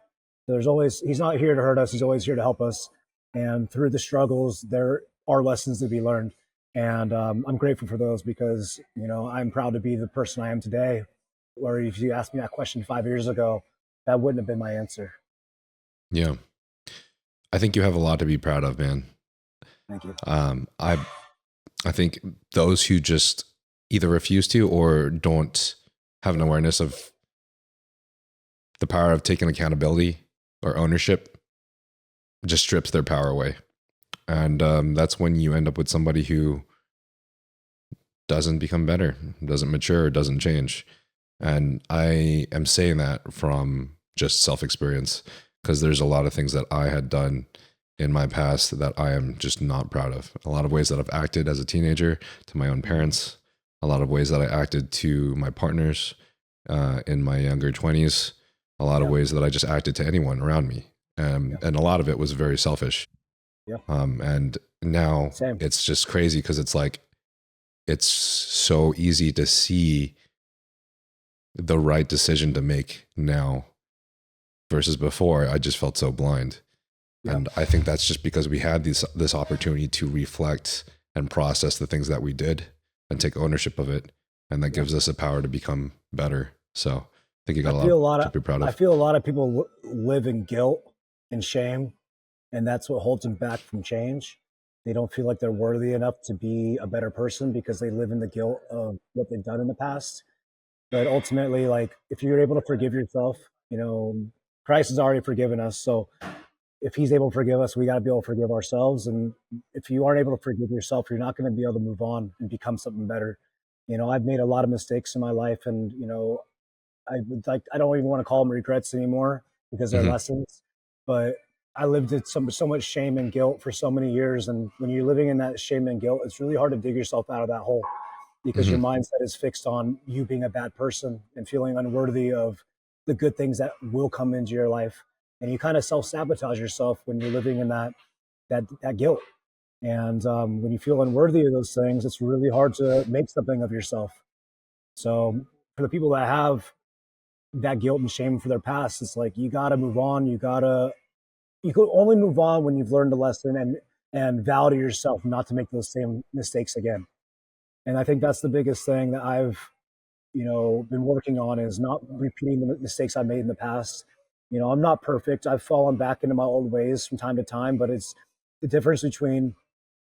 So he's not here to hurt us. He's always here to help us. And through the struggles, there are lessons to be learned. And I'm grateful for those because, I'm proud to be the person I am today. Where if you asked me that question 5 years ago, that wouldn't have been my answer. Yeah. I think you have a lot to be proud of, man. Thank you. I think those who just either refuse to or don't have an awareness of the power of taking accountability or ownership just strips their power away. And that's when you end up with somebody who doesn't become better, doesn't mature, doesn't change. And I am saying that from just self-experience because there's a lot of things that I had done in my past that I am just not proud of. A lot of ways that I've acted as a teenager to my own parents, a lot of ways that I acted to my partners in my younger 20s, a lot of ways that I just acted to anyone around me. And a lot of it was very selfish. And now it's just crazy because it's like, it's so easy to see the right decision to make now versus before. I just felt so blind. And I think that's just because we had this opportunity to reflect and process the things that we did and take ownership of it. And that gives us the power to become better. So I think you got a lot to be proud of. I feel a lot of people live in guilt and shame, and that's what holds them back from change. They don't feel like they're worthy enough to be a better person because they live in the guilt of what they've done in the past. But ultimately, like, if you're able to forgive yourself, Christ has already forgiven us. So if he's able to forgive us, we got to be able to forgive ourselves. And if you aren't able to forgive yourself, you're not going to be able to move on and become something better. I've made a lot of mistakes in my life, and I don't even want to call them regrets anymore because they're lessons. But I lived in so much shame and guilt for so many years, and when you're living in that shame and guilt, it's really hard to dig yourself out of that hole because your mindset is fixed on you being a bad person and feeling unworthy of the good things that will come into your life. And you kind of self-sabotage yourself when you're living in that guilt. And when you feel unworthy of those things, it's really hard to make something of yourself. So for the people that have that guilt and shame for their past, it's like, you got to move on. You can only move on when you've learned a lesson and vow to yourself not to make those same mistakes again. And I think that's the biggest thing that I've, been working on, is not repeating the mistakes I made in the past. I'm not perfect. I've fallen back into my old ways from time to time, but it's the difference between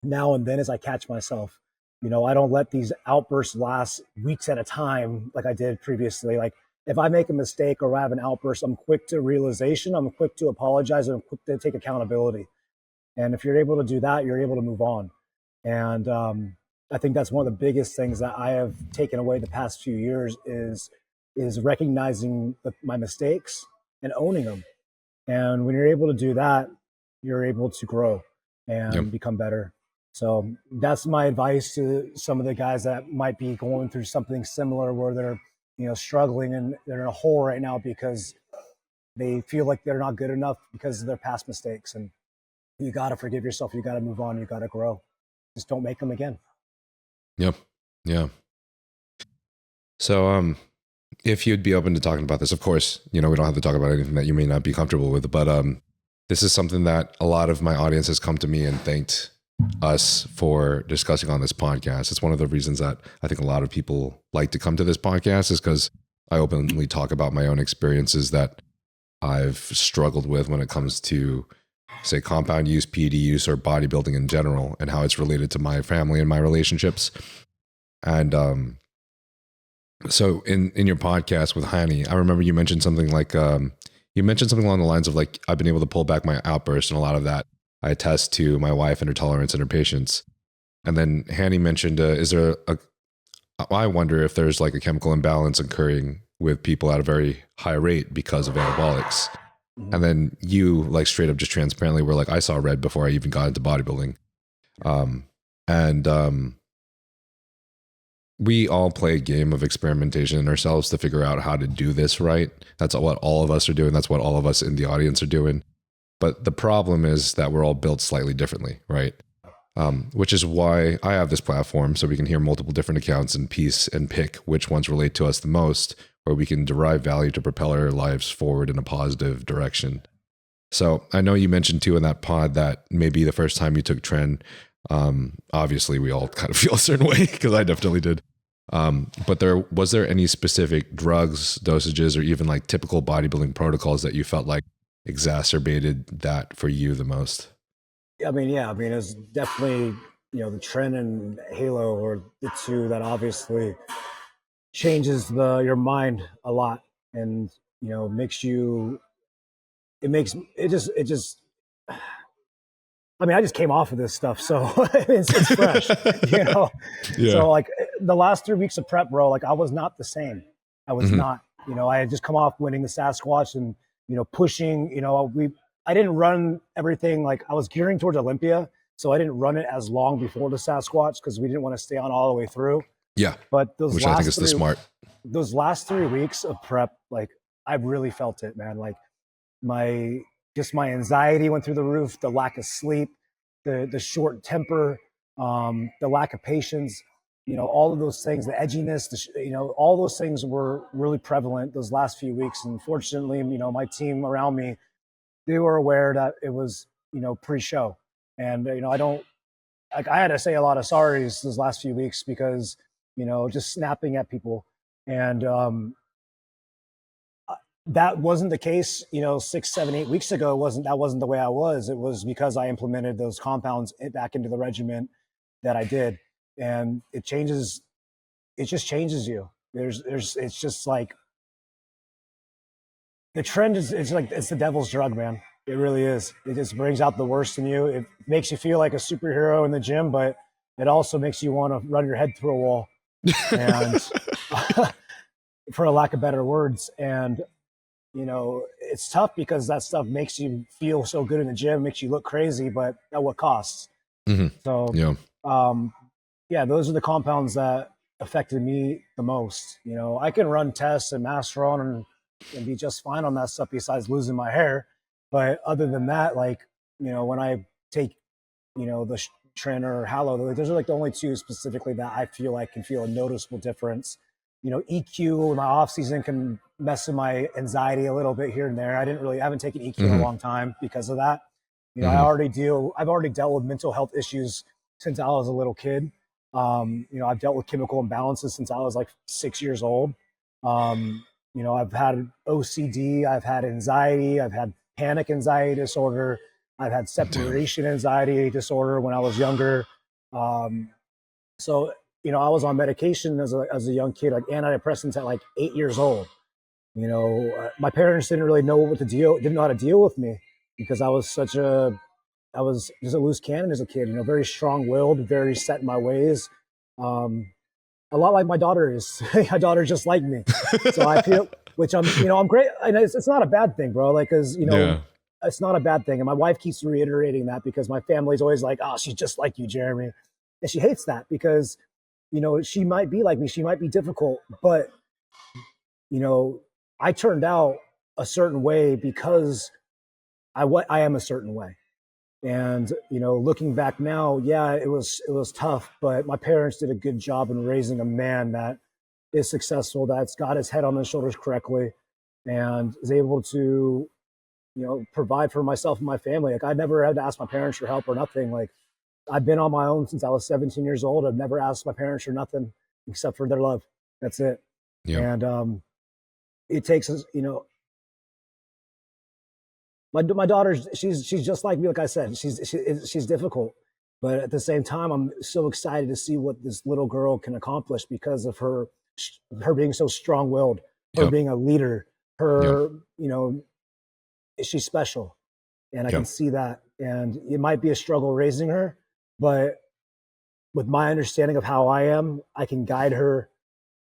now and then is I catch myself. I don't let these outbursts last weeks at a time like I did previously. Like, if I make a mistake or I have an outburst, I'm quick to realization, I'm quick to apologize, and I'm quick to take accountability. And if you're able to do that, you're able to move on. And I think that's one of the biggest things that I have taken away the past few years is recognizing my mistakes and owning them. And when you're able to do that, you're able to grow and become better. So that's my advice to some of the guys that might be going through something similar, where they're struggling and they're in a hole right now because they feel like they're not good enough because of their past mistakes. And you got to forgive yourself. You got to move on. You got to grow. Just don't make them again. Yep. Yeah. So, if you'd be open to talking about this, of course, we don't have to talk about anything that you may not be comfortable with, but this is something that a lot of my audience has come to me and thanked us for discussing on this podcast. It's one of the reasons that I think a lot of people like to come to this podcast, is because I openly talk about my own experiences that I've struggled with when it comes to, say, compound use, PED use, or bodybuilding in general, and how it's related to my family and my relationships. And so in your podcast with Hani, I remember you mentioned something like, you mentioned something along the lines of like, I've been able to pull back my outburst, and a lot of that I attest to my wife and her tolerance and her patience. And then Hani mentioned, I wonder if there's like a chemical imbalance occurring with people at a very high rate because of anabolics. And then you, like, straight up just transparently were like, I saw red before I even got into bodybuilding. And we all play a game of experimentation in ourselves to figure out how to do this right. That's what all of us are doing. That's what all of us in the audience are doing. But the problem is that we're all built slightly differently, right? Which is why I have this platform, so we can hear multiple different accounts and piece and pick which ones relate to us the most, where we can derive value to propel our lives forward in a positive direction. So I know you mentioned too in that pod that maybe the first time you took Tren, obviously we all kind of feel a certain way, because I definitely did. But was there any specific drugs, dosages, or even like typical bodybuilding protocols that you felt like exacerbated that for you the most? I mean, yeah, I mean, it's definitely, the Tren and Halo are the two that obviously changes your mind a lot, and makes you. It just. I mean, I just came off of this stuff, so it's fresh, Yeah. So like the last 3 weeks of prep, bro, like I was not the same. I was not. I had just come off winning the Sasquatch and pushing. I didn't run everything, like I was gearing towards Olympia, so I didn't run it as long before the Sasquatch because we didn't want to stay on all the way through. Yeah. But Which I think is the smart. Those last 3 weeks of prep, like I really felt it, man. Like my anxiety went through the roof, the lack of sleep, the short temper, the lack of patience, all of those things, the edginess, all those things were really prevalent those last few weeks. And fortunately, my team around me, they were aware that it was, pre-show. And, I had to say a lot of sorries those last few weeks because, just snapping at people. And, that wasn't the case, 6, 7, 8 weeks ago. That wasn't the way I was. It was because I implemented those compounds back into the regimen that I did, and it just changes you. It's just like the trend is. It's like it's the devil's drug, man. It really is. It just brings out the worst in you. It makes you feel like a superhero in the gym, but it also makes you want to run your head through a wall, and for a lack of better words. And it's tough because that stuff makes you feel so good in the gym, makes you look crazy, but at what costs? So, yeah, those are the compounds that affected me the most. I can run tests and master on and be just fine on that stuff besides losing my hair. But other than that, like, when I take, the Trainer or Halo, like, those are like the only two specifically that I feel like can feel a noticeable difference. EQ in my off season can mess with my anxiety a little bit here and there. I haven't taken EQ in a long time because of that. I've already dealt with mental health issues since I was a little kid. I've dealt with chemical imbalances since I was like 6 years old. I've had OCD, I've had anxiety, I've had panic anxiety disorder, I've had separation anxiety disorder when I was younger. So I was on medication as a young kid, like antidepressants at like 8 years old. My parents didn't really know didn't know how to deal with me because I was just a loose cannon as a kid, very strong-willed, very set in my ways. A lot like my daughter is. My daughter's just like me. So I feel, which I'm great. And it's not a bad thing, bro. Like, cause it's not a bad thing. And my wife keeps reiterating that because my family's always like, oh, she's just like you, Jeremy. And she hates that because, she might be like me. She might be difficult, but, I turned out a certain way because I am a certain way. And, looking back now, yeah, it was tough, but my parents did a good job in raising a man that is successful, that's got his head on his shoulders correctly and is able to, provide for myself and my family. Like I never had to ask my parents for help or nothing. Like, I've been on my own since I was 17 years old. I've never asked my parents for nothing except for their love. That's it. Yeah. And it takes us, you know, my daughter, she's just like me. Like I said, she's difficult, but at the same time, I'm so excited to see what this little girl can accomplish because of her being so strong willed, her Yep. being a leader, Yep. her, you know, she's special, and I can Yep. see that. And it might be a struggle raising her, but with my understanding of how I am, I can guide her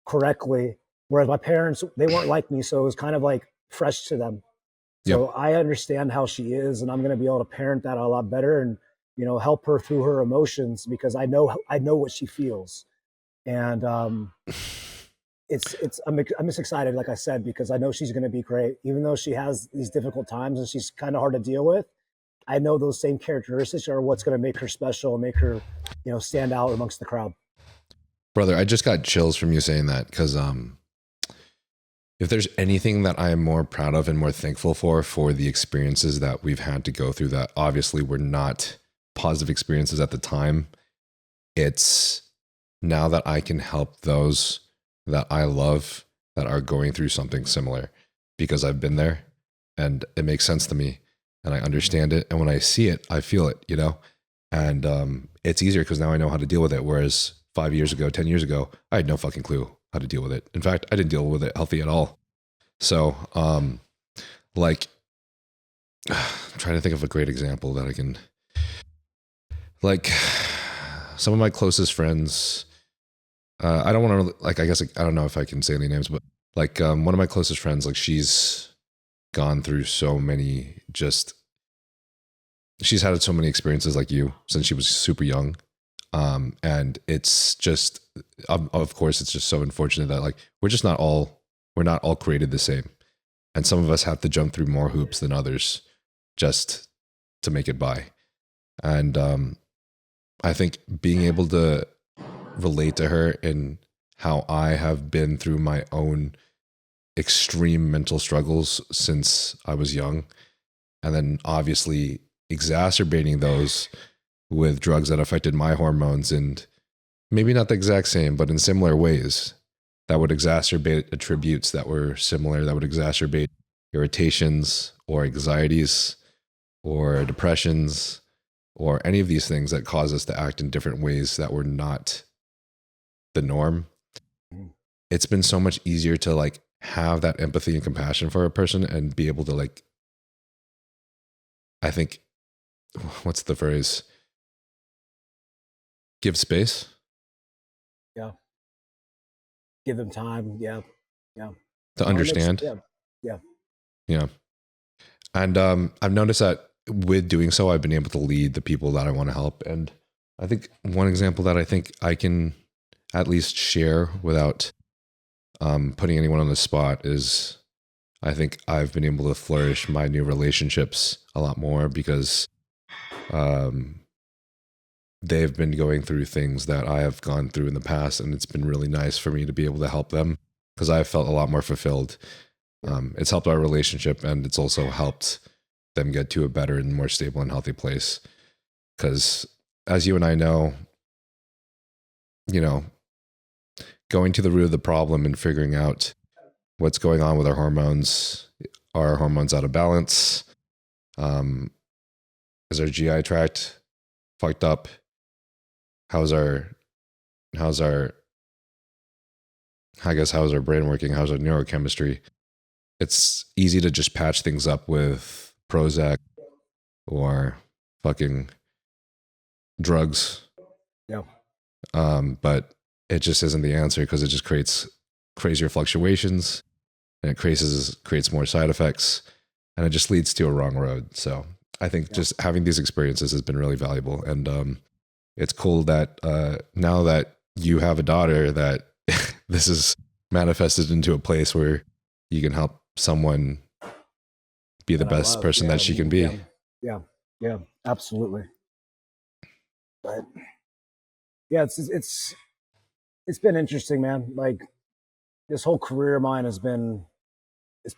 correctly. Whereas my parents, they weren't like me, so it was kind of like fresh to them. Yep. So I understand how she is, and I'm going to be able to parent that a lot better, and you know, help her through her emotions because I know what she feels, and I'm just excited, like I said, because I know she's going to be great, even though she has these difficult times and she's kind of hard to deal with. I know those same characteristics are what's going to make her special and make her, you know, stand out amongst the crowd. Brother, I just got chills from you saying that because if there's anything that I am more proud of and more thankful for the experiences that we've had to go through that obviously were not positive experiences at the time, it's now that I can help those that I love that are going through something similar because I've been there and it makes sense to me and I understand it. And when I see it, I feel it, you know, and it's easier because now I know how to deal with it. Whereas 5 years ago, 10 years ago, I had no fucking clue how to deal with it. In fact, I didn't deal with it healthy at all. So, like, I'm trying to think of a great example that I can, like, some of my closest friends. I don't want to like. I guess I don't know if I can say any names, but like, one of my closest friends, like, she's gone through so many. Just she's had so many experiences like you since she was super young, and it's just, of course, it's just so unfortunate that like we're not all created the same, and some of us have to jump through more hoops than others just to make it by, and I think being able to relate to her in how I have been through my own extreme mental struggles since I was young, and then obviously exacerbating those with drugs that affected my hormones and maybe not the exact same, but in similar ways that would exacerbate attributes that were similar, that would exacerbate irritations or anxieties or depressions or any of these things that cause us to act in different ways that were not the norm. It's been so much easier to like have that empathy and compassion for a person and be able to like, I think, what's the phrase? Give space. Yeah. Give them time. Yeah. Yeah. To No, it makes, understand. yeah. Yeah. Yeah. And I've noticed that with doing so, I've been able to lead the people that I want to help. And I think one example that I think I can at least share without putting anyone on the spot is I think I've been able to flourish my new relationships a lot more because um, they've been going through things that I have gone through in the past. And it's been really nice for me to be able to help them because I felt a lot more fulfilled. It's helped our relationship and it's also helped them get to a better and more stable and healthy place. Because as you and I know, you know, going to the root of the problem and figuring out what's going on with our hormones. Are our hormones out of balance? Is our GI tract fucked up? How's our how's our brain working? How's our neurochemistry? It's easy to just patch things up with Prozac or fucking drugs. Yeah. But it just isn't the answer because it just creates crazier fluctuations and it creates more side effects and it just leads to a wrong road. So I think just having these experiences has been really valuable. And it's cool that now that you have a daughter that this is manifested into a place where you can help someone be the That I best love. person Yeah. that she can be. Yeah. Yeah. Yeah. Absolutely. But yeah, it's been interesting, man. Like this whole career of mine it's been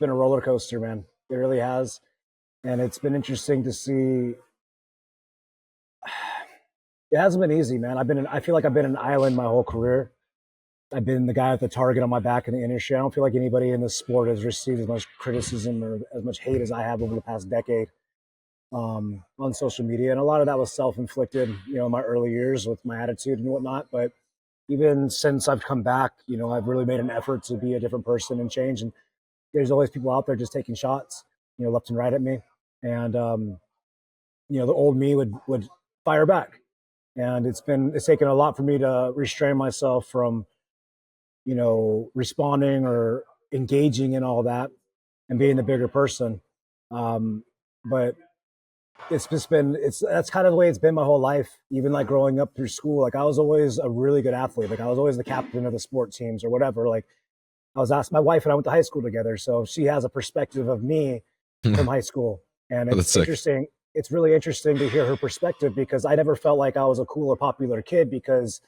a roller coaster, man. It really has. And it's been interesting to see It hasn't been easy, man. I feel like I've been an island my whole career. I've been the guy with the target on my back in the industry. I don't feel like anybody in this sport has received as much criticism or as much hate as I have over the past decade on social media. And a lot of that was self-inflicted, in my early years with my attitude and whatnot. But even since I've come back, I've really made an effort to be a different person and change. And there's always people out there just taking shots, left and right at me. And, the old me would fire back. And it's taken a lot for me to restrain myself from, responding or engaging in all that and being the bigger person. But that's kind of the way it's been my whole life. Even like growing up through school, like I was always a really good athlete. Like I was always the captain of the sport teams or whatever. Like I was asked, my wife and I went to high school together, so she has a perspective of me from high school, and it's interesting. It's really interesting to hear her perspective because I never felt like I was a cool or popular kid because,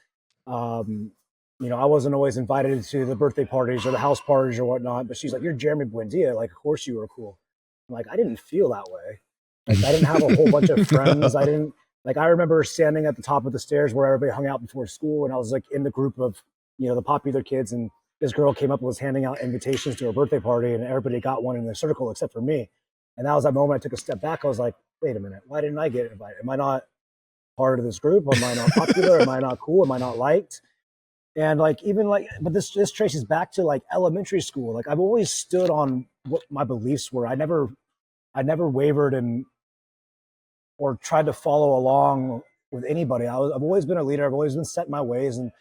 I wasn't always invited to the birthday parties or the house parties or whatnot. But she's like, "You're Jeremy Buendia. Like, of course you were cool." I'm like, I didn't feel that way. Like, I didn't have a whole bunch of friends. I didn't like. I remember standing at the top of the stairs where everybody hung out before school, and I was like in the group of, the popular kids, and this girl came up and was handing out invitations to her birthday party, and everybody got one in the circle except for me. And that was that moment I took a step back. I was like, wait a minute, why didn't I get invited? Am I not part of this group? Am I not popular? Am I not cool? Am I not liked? And like, even like, but this traces back to like elementary school. Like I've always stood on what my beliefs were. I never wavered and or tried to follow along with anybody. I've always been a leader. I've always been set in my ways. And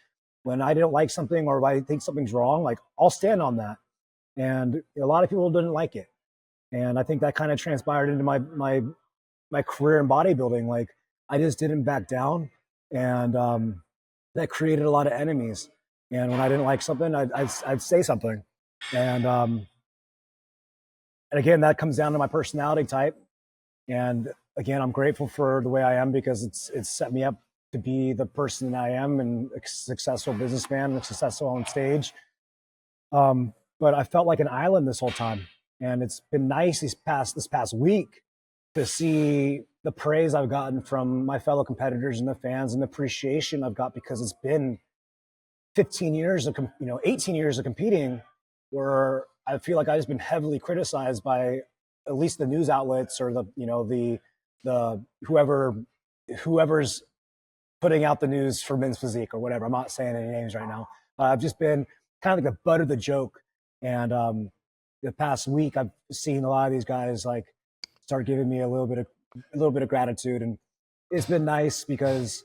when I don't like something or if I think something's wrong, like I'll stand on that. And a lot of people didn't like it. And I think that kind of transpired into my career in bodybuilding. Like I just didn't back down, and that created a lot of enemies. And when I didn't like something, I'd say something, and again, that comes down to my personality type. And again, I'm grateful for the way I am because it's set me up to be the person that I am and a successful businessman, and successful on stage. But I felt like an island this whole time. And it's been nice this past week to see the praise I've gotten from my fellow competitors and the fans and the appreciation I've got because it's been 15 years of, 18 years of competing where I feel like I've just been heavily criticized by at least the news outlets or the whoever's putting out the news for Men's Physique or whatever. I'm not saying any names right now. I've just been kind of like the butt of the joke. And the past week, I've seen a lot of these guys like start giving me a little bit of gratitude, and it's been nice because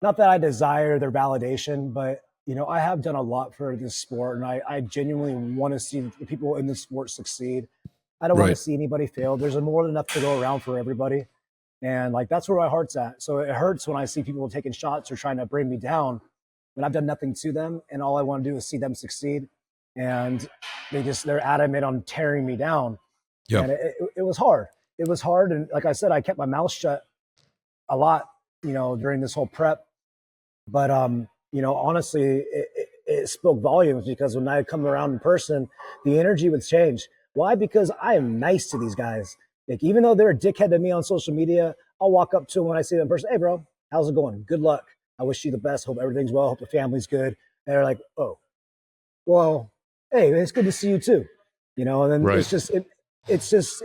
not that I desire their validation, but I have done a lot for this sport, and I genuinely want to see the people in this sport succeed. I don't want to see anybody fail. There's more than enough to go around for everybody, and like that's where my heart's at. So it hurts when I see people taking shots or trying to bring me down when I've done nothing to them, and all I want to do is see them succeed. And they're adamant on tearing me down. Yeah. And it was hard. It was hard. And like I said, I kept my mouth shut a lot, during this whole prep. But, honestly, it spoke volumes because when I come around in person, the energy would change. Why? Because I am nice to these guys. Like, even though they're a dickhead to me on social media, I'll walk up to them when I see them in person. Hey, bro, how's it going? Good luck. I wish you the best. Hope everything's well. Hope the family's good. And they're like, oh, well, hey, it's good to see you too, and then it's just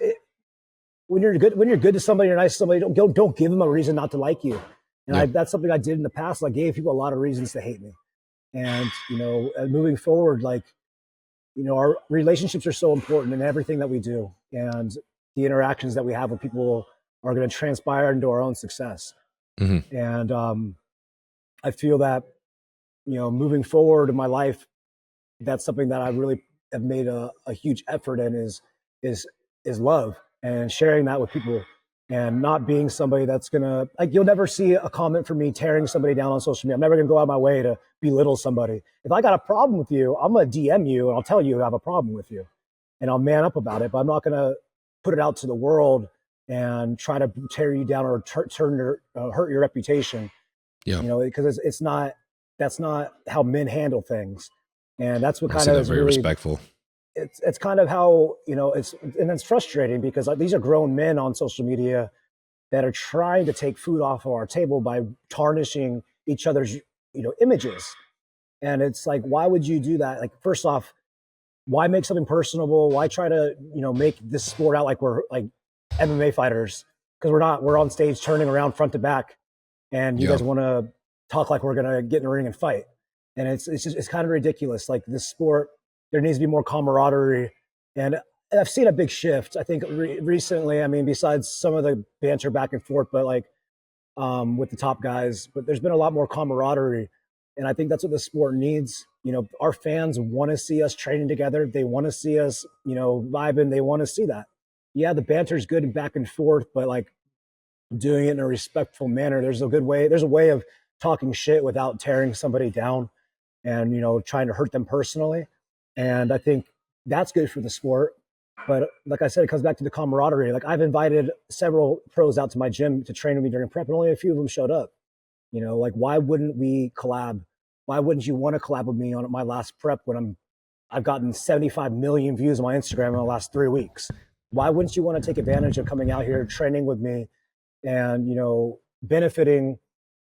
when you're good to somebody, you're nice to somebody, don't give them a reason not to like you. And that's something I did in the past. I gave people a lot of reasons to hate me. And, moving forward, like, our relationships are so important in everything that we do. And the interactions that we have with people are going to transpire into our own success. Mm-hmm. And I feel that, moving forward in my life, that's something that I really have made a huge effort in is love and sharing that with people and not being somebody that's gonna, like, you'll never see a comment from me tearing somebody down on social media. I'm never gonna go out of my way to belittle somebody. If I got a problem with you, I'm gonna DM you and I'll tell you I have a problem with you and I'll man up about it, but I'm not gonna put it out to the world and try to tear you down or hurt your reputation. Yeah. Because that's not how men handle things. And that's what kind of is very really respectful. It's kind of how, and it's frustrating because these are grown men on social media that are trying to take food off of our table by tarnishing each other's, images. And it's like, why would you do that? Like, first off, why make something personable? Why try to, make this sport out like we're like MMA fighters? Because we're not. We're on stage turning around front to back, and you guys want to talk like we're gonna get in the ring and fight. And it's kind of ridiculous. Like, this sport, there needs to be more camaraderie. And I've seen a big shift. I think recently. I mean, besides some of the banter back and forth, but like with the top guys, but there's been a lot more camaraderie. And I think that's what the sport needs. Our fans want to see us training together. They want to see us, vibing. They want to see that. Yeah, the banter's good and back and forth, but like doing it in a respectful manner. There's a way of talking shit without tearing somebody down and, trying to hurt them personally. And I think that's good for the sport. But like I said, it comes back to the camaraderie. Like, I've invited several pros out to my gym to train with me during prep, and only a few of them showed up. Like, why wouldn't we collab? Why wouldn't you want to collab with me on my last prep when I've gotten 75 million views on my Instagram in the last 3 weeks? Why wouldn't you want to take advantage of coming out here, training with me, and, benefiting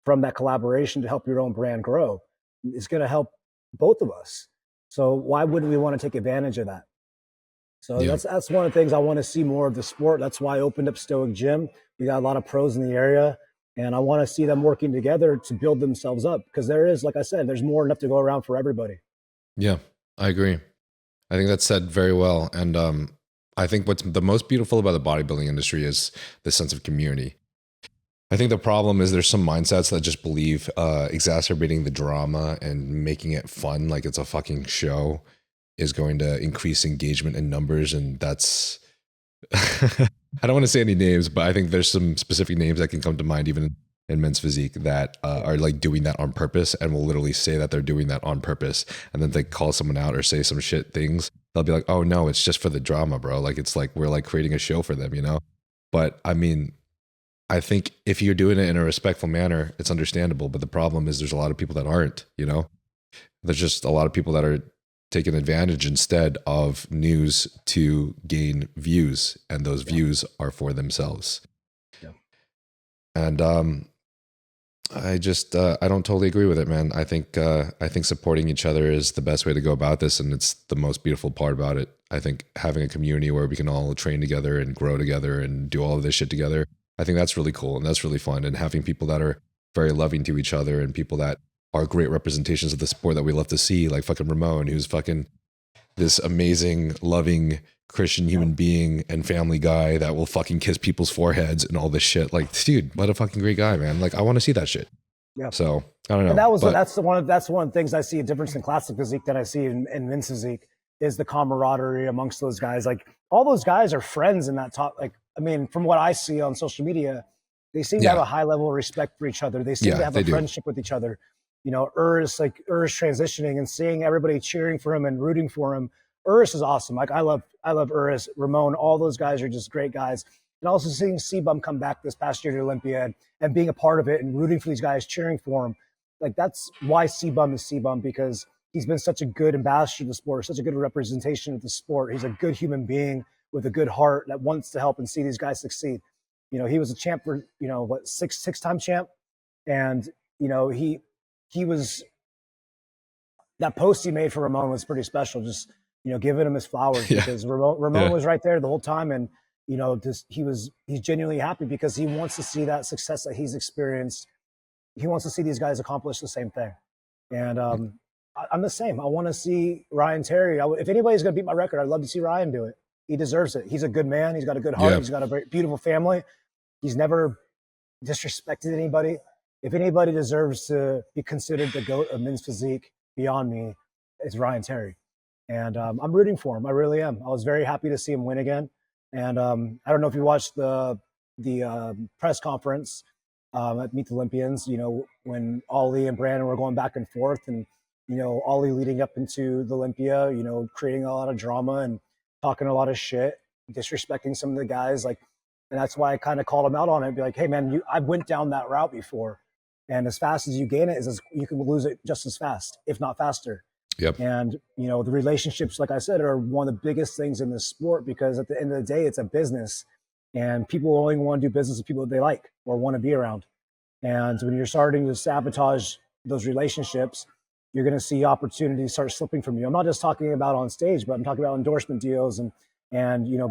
from that collaboration to help your own brand grow? It's going to help both of us. So why wouldn't we want to take advantage of that? So that's one of the things I want to see more of the sport. That's why I opened up Stoik Gym. We got a lot of pros in the area, and I want to see them working together to build themselves up, because there is, like I said, there's more enough to go around for everybody. Yeah, I agree. I think that's said very well. And I think what's the most beautiful about the bodybuilding industry is the sense of community. I think the problem is there's some mindsets that just believe exacerbating the drama and making it fun, like it's a fucking show, is going to increase engagement and numbers. And that's, I don't want to say any names, but I think there's some specific names that can come to mind, even in men's physique, that are like doing that on purpose and will literally say that they're doing that on purpose. And then they call someone out or say some shit things. They'll be like, oh no, it's just for the drama, bro. Like, it's like, we're like creating a show for them, But I mean, I think if you're doing it in a respectful manner, it's understandable. But the problem is there's a lot of people that aren't, There's just a lot of people that are taking advantage instead of news to gain views. And those views are for themselves. Yeah. And I just, I don't totally agree with it, man. I think supporting each other is the best way to go about this. And it's the most beautiful part about it. I think having a community where we can all train together and grow together and do all of this shit together, I think that's really cool and that's really fun. And having people that are very loving to each other and people that are great representations of the sport that we love to see, like fucking Ramon, who's fucking this amazing, loving Christian human being and family guy that will fucking kiss people's foreheads and all this shit. Like, dude, what a fucking great guy, man. Like, I want to see that shit. Yeah. So I don't know. And that's one of the things I see a difference in classic physique that I see in men's physique is the camaraderie amongst those guys. Like, all those guys are friends in that top. Like, I mean, from what I see on social media, they seem to have a high level of respect for each other. They seem to have a friendship with each other. Urs transitioning and seeing everybody cheering for him and rooting for him. Urs is awesome. Like, I love Urs, Ramon, all those guys are just great guys. And also seeing C-Bum come back this past year to Olympia and being a part of it and rooting for these guys, cheering for him. Like, that's why C-Bum is C-Bum, because he's been such a good ambassador to the sport, such a good representation of the sport. He's a good human being with a good heart that wants to help and see these guys succeed. He was a champ for, six-time champ. And, he was, that post he made for Ramon was pretty special. Just, giving him his flowers because Ramon was right there the whole time. And, he's genuinely happy because he wants to see that success that he's experienced. He wants to see these guys accomplish the same thing. And I'm the same. I want to see Ryan Terry. If anybody's going to beat my record, I'd love to see Ryan do it. He deserves it. He's a good man. He's got a good heart. Yeah. He's got a very beautiful family. He's never disrespected anybody. If anybody deserves to be considered the GOAT of men's physique beyond me, it's Ryan Terry. And I'm rooting for him. I really am. I was very happy to see him win again. And I don't know if you watched the press conference at Meet the Olympians, when Ollie and Brandon were going back and forth and, Ollie leading up into the Olympia, creating a lot of drama and talking a lot of shit, disrespecting some of the guys. Like, and that's why I kind of called him out on it. Be like, hey man, I went down that route before. And as fast as you gain it, you can lose it just as fast, if not faster. Yep. And, the relationships, like I said, are one of the biggest things in this sport because at the end of the day, it's a business. and people only want to do business with people that they like or want to be around. And when you're starting to sabotage those relationships, you're going to see opportunities start slipping from you. I'm not just talking about on stage, but I'm talking about endorsement deals and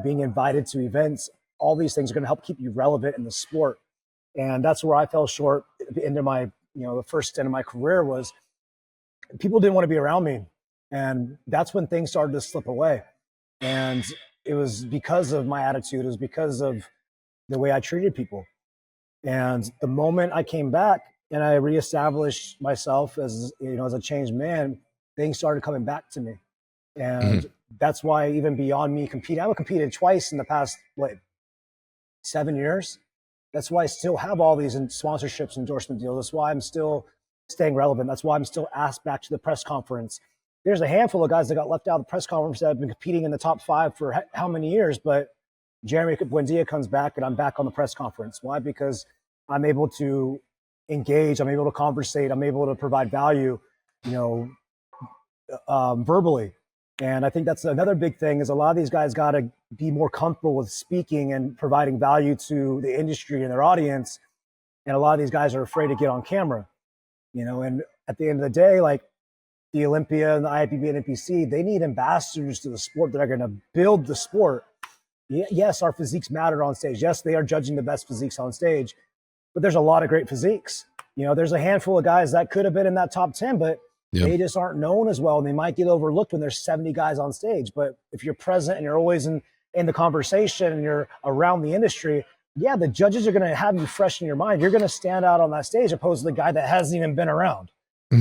being invited to events. All these things are going to help keep you relevant in the sport. And that's where I fell short at the end of my, the first stint of my career was people didn't want to be around me. And that's when things started to slip away. And it was because of my attitude. It was because of the way I treated people. And the moment I came back and I reestablished myself as a changed man, things started coming back to me. And that's why even beyond me competing, I've competed twice in the past, 7 years. That's why I still have all these sponsorships, endorsement deals. That's why I'm still staying relevant. That's why I'm still asked back to the press conference. There's a handful of guys that got left out of the press conference that have been competing in the top 5 for how many years, but Jeremy Buendia comes back and I'm back on the press conference. Why? Because I'm able to engage, I'm able to conversate, I'm able to provide value, verbally. And I think that's another big thing is a lot of these guys got to be more comfortable with speaking and providing value to the industry and their audience. And a lot of these guys are afraid to get on camera, and at the end of the day, like the Olympia and the IFBB and NPC, they need ambassadors to the sport that are going to build the sport. Yes, our physiques matter on stage. Yes, they are judging the best physiques on stage, but there's a lot of great physiques. There's a handful of guys that could have been in that top 10, but they just aren't known as well. And they might get overlooked when there's 70 guys on stage. But if you're present and you're always in the conversation and you're around the industry, the judges are going to have you fresh in your mind. You're going to stand out on that stage opposed to the guy that hasn't even been around.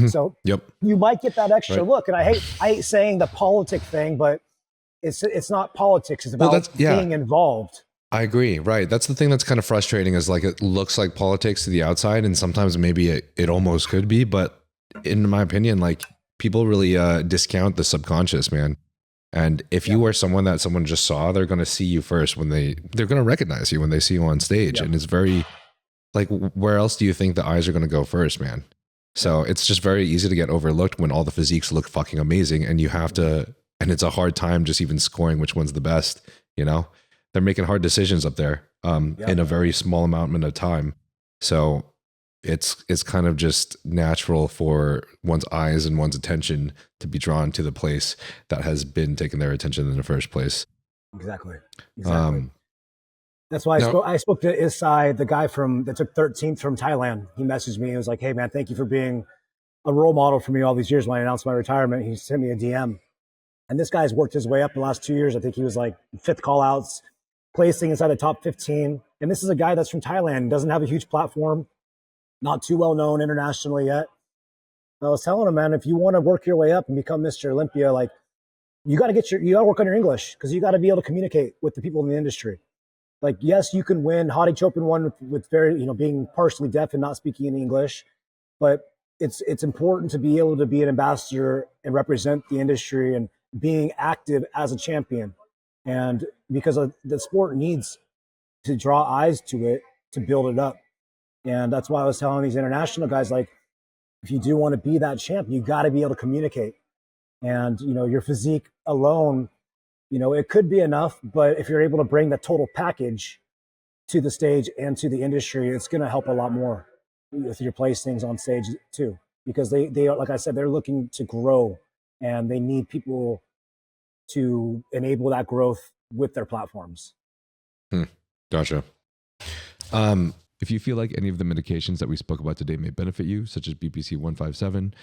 So you might get that extra look. And I hate saying the politic thing, but it's not politics. It's about being involved. I agree. Right. That's the thing that's kind of frustrating is like, it looks like politics to the outside and sometimes maybe it almost could be, but in my opinion, like people really discount the subconscious, man. And if you are someone that someone just saw, they're going to see you first when they're going to recognize you when they see you on stage. And it's very like, where else do you think the eyes are going to go first, man? So it's just very easy to get overlooked when all the physiques look fucking amazing and you have to, and it's a hard time just even scoring which one's the best, they're making hard decisions up there in a very small amount of time. So it's kind of just natural for one's eyes and one's attention to be drawn to the place that has been taking their attention in the first place. Exactly. That's why I spoke to Isai, the guy that took 13th from Thailand. He messaged me. He was like, "Hey man, thank you for being a role model for me all these years." When I announced my retirement, he sent me a DM. And this guy's worked his way up the last 2 years. I think he was like 5th call outs, placing inside the top 15. And this is a guy that's from Thailand, doesn't have a huge platform, not too well known internationally yet. I was telling him, man, if you want to work your way up and become Mr. Olympia, like you got to work on your English because you got to be able to communicate with the people in the industry. Like, yes, you can win. Hadi Chopin won with very, being partially deaf and not speaking in English, but it's important to be able to be an ambassador and represent the industry and being active as a champion. And because the sport needs to draw eyes to it to build it up. And that's why I was telling these international guys, like, if you do want to be that champ, you got to be able to communicate. And, your physique alone, it could be enough, but if you're able to bring the total package to the stage and to the industry, it's going to help a lot more with your placings on stage too, because they are, like I said, they're looking to grow and they need people to enable that growth with their platforms. Gotcha. If you feel like any of the medications that we spoke about today may benefit you, such as BPC 157,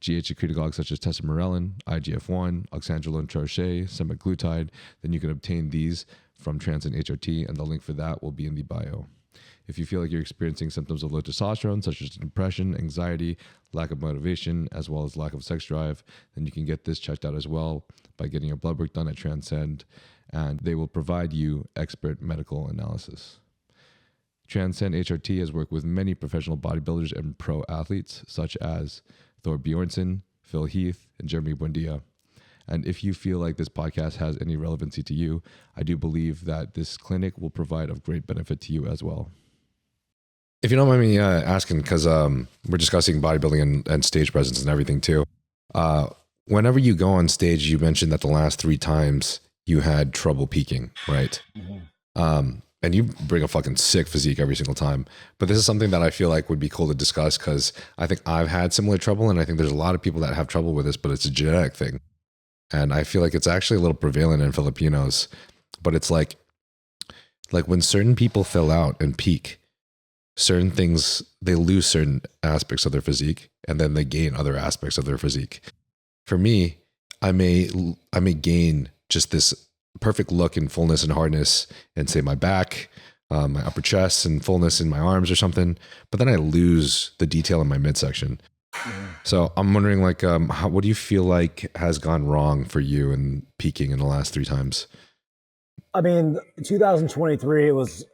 GH secretagogues such as Tesamorelin, IGF1, oxandrolone troche, Semaglutide, then you can obtain these from Trensparent HRT, and the link for that will be in the bio. If you feel like you're experiencing symptoms of low testosterone, such as depression, anxiety, lack of motivation, as well as lack of sex drive, then you can get this checked out as well by getting your blood work done at Transcend, and they will provide you expert medical analysis. Transcend HRT has worked with many professional bodybuilders and pro athletes, such as Thor Bjornsson, Phil Heath, and Jeremy Buendia. And if you feel like this podcast has any relevancy to you, I do believe that this clinic will provide of great benefit to you as well. If you don't mind me asking, because we're discussing bodybuilding and stage presence and everything too. Whenever you go on stage, you mentioned that the last 3 times you had trouble peaking, right? Mm-hmm. and you bring a fucking sick physique every single time. But this is something that I feel like would be cool to discuss, because I think I've had similar trouble, and I think there's a lot of people that have trouble with this, but it's a genetic thing. And I feel like it's actually a little prevalent in Filipinos. But it's like when certain people fill out and peak, certain things, they lose certain aspects of their physique, and then they gain other aspects of their physique. For me, I may gain just this perfect look and fullness and hardness and say my back, my upper chest and fullness in my arms or something, but then I lose the detail in my midsection. So I'm wondering, like, what do you feel like has gone wrong for you in peaking in the last 3 times? I mean, 2023, it was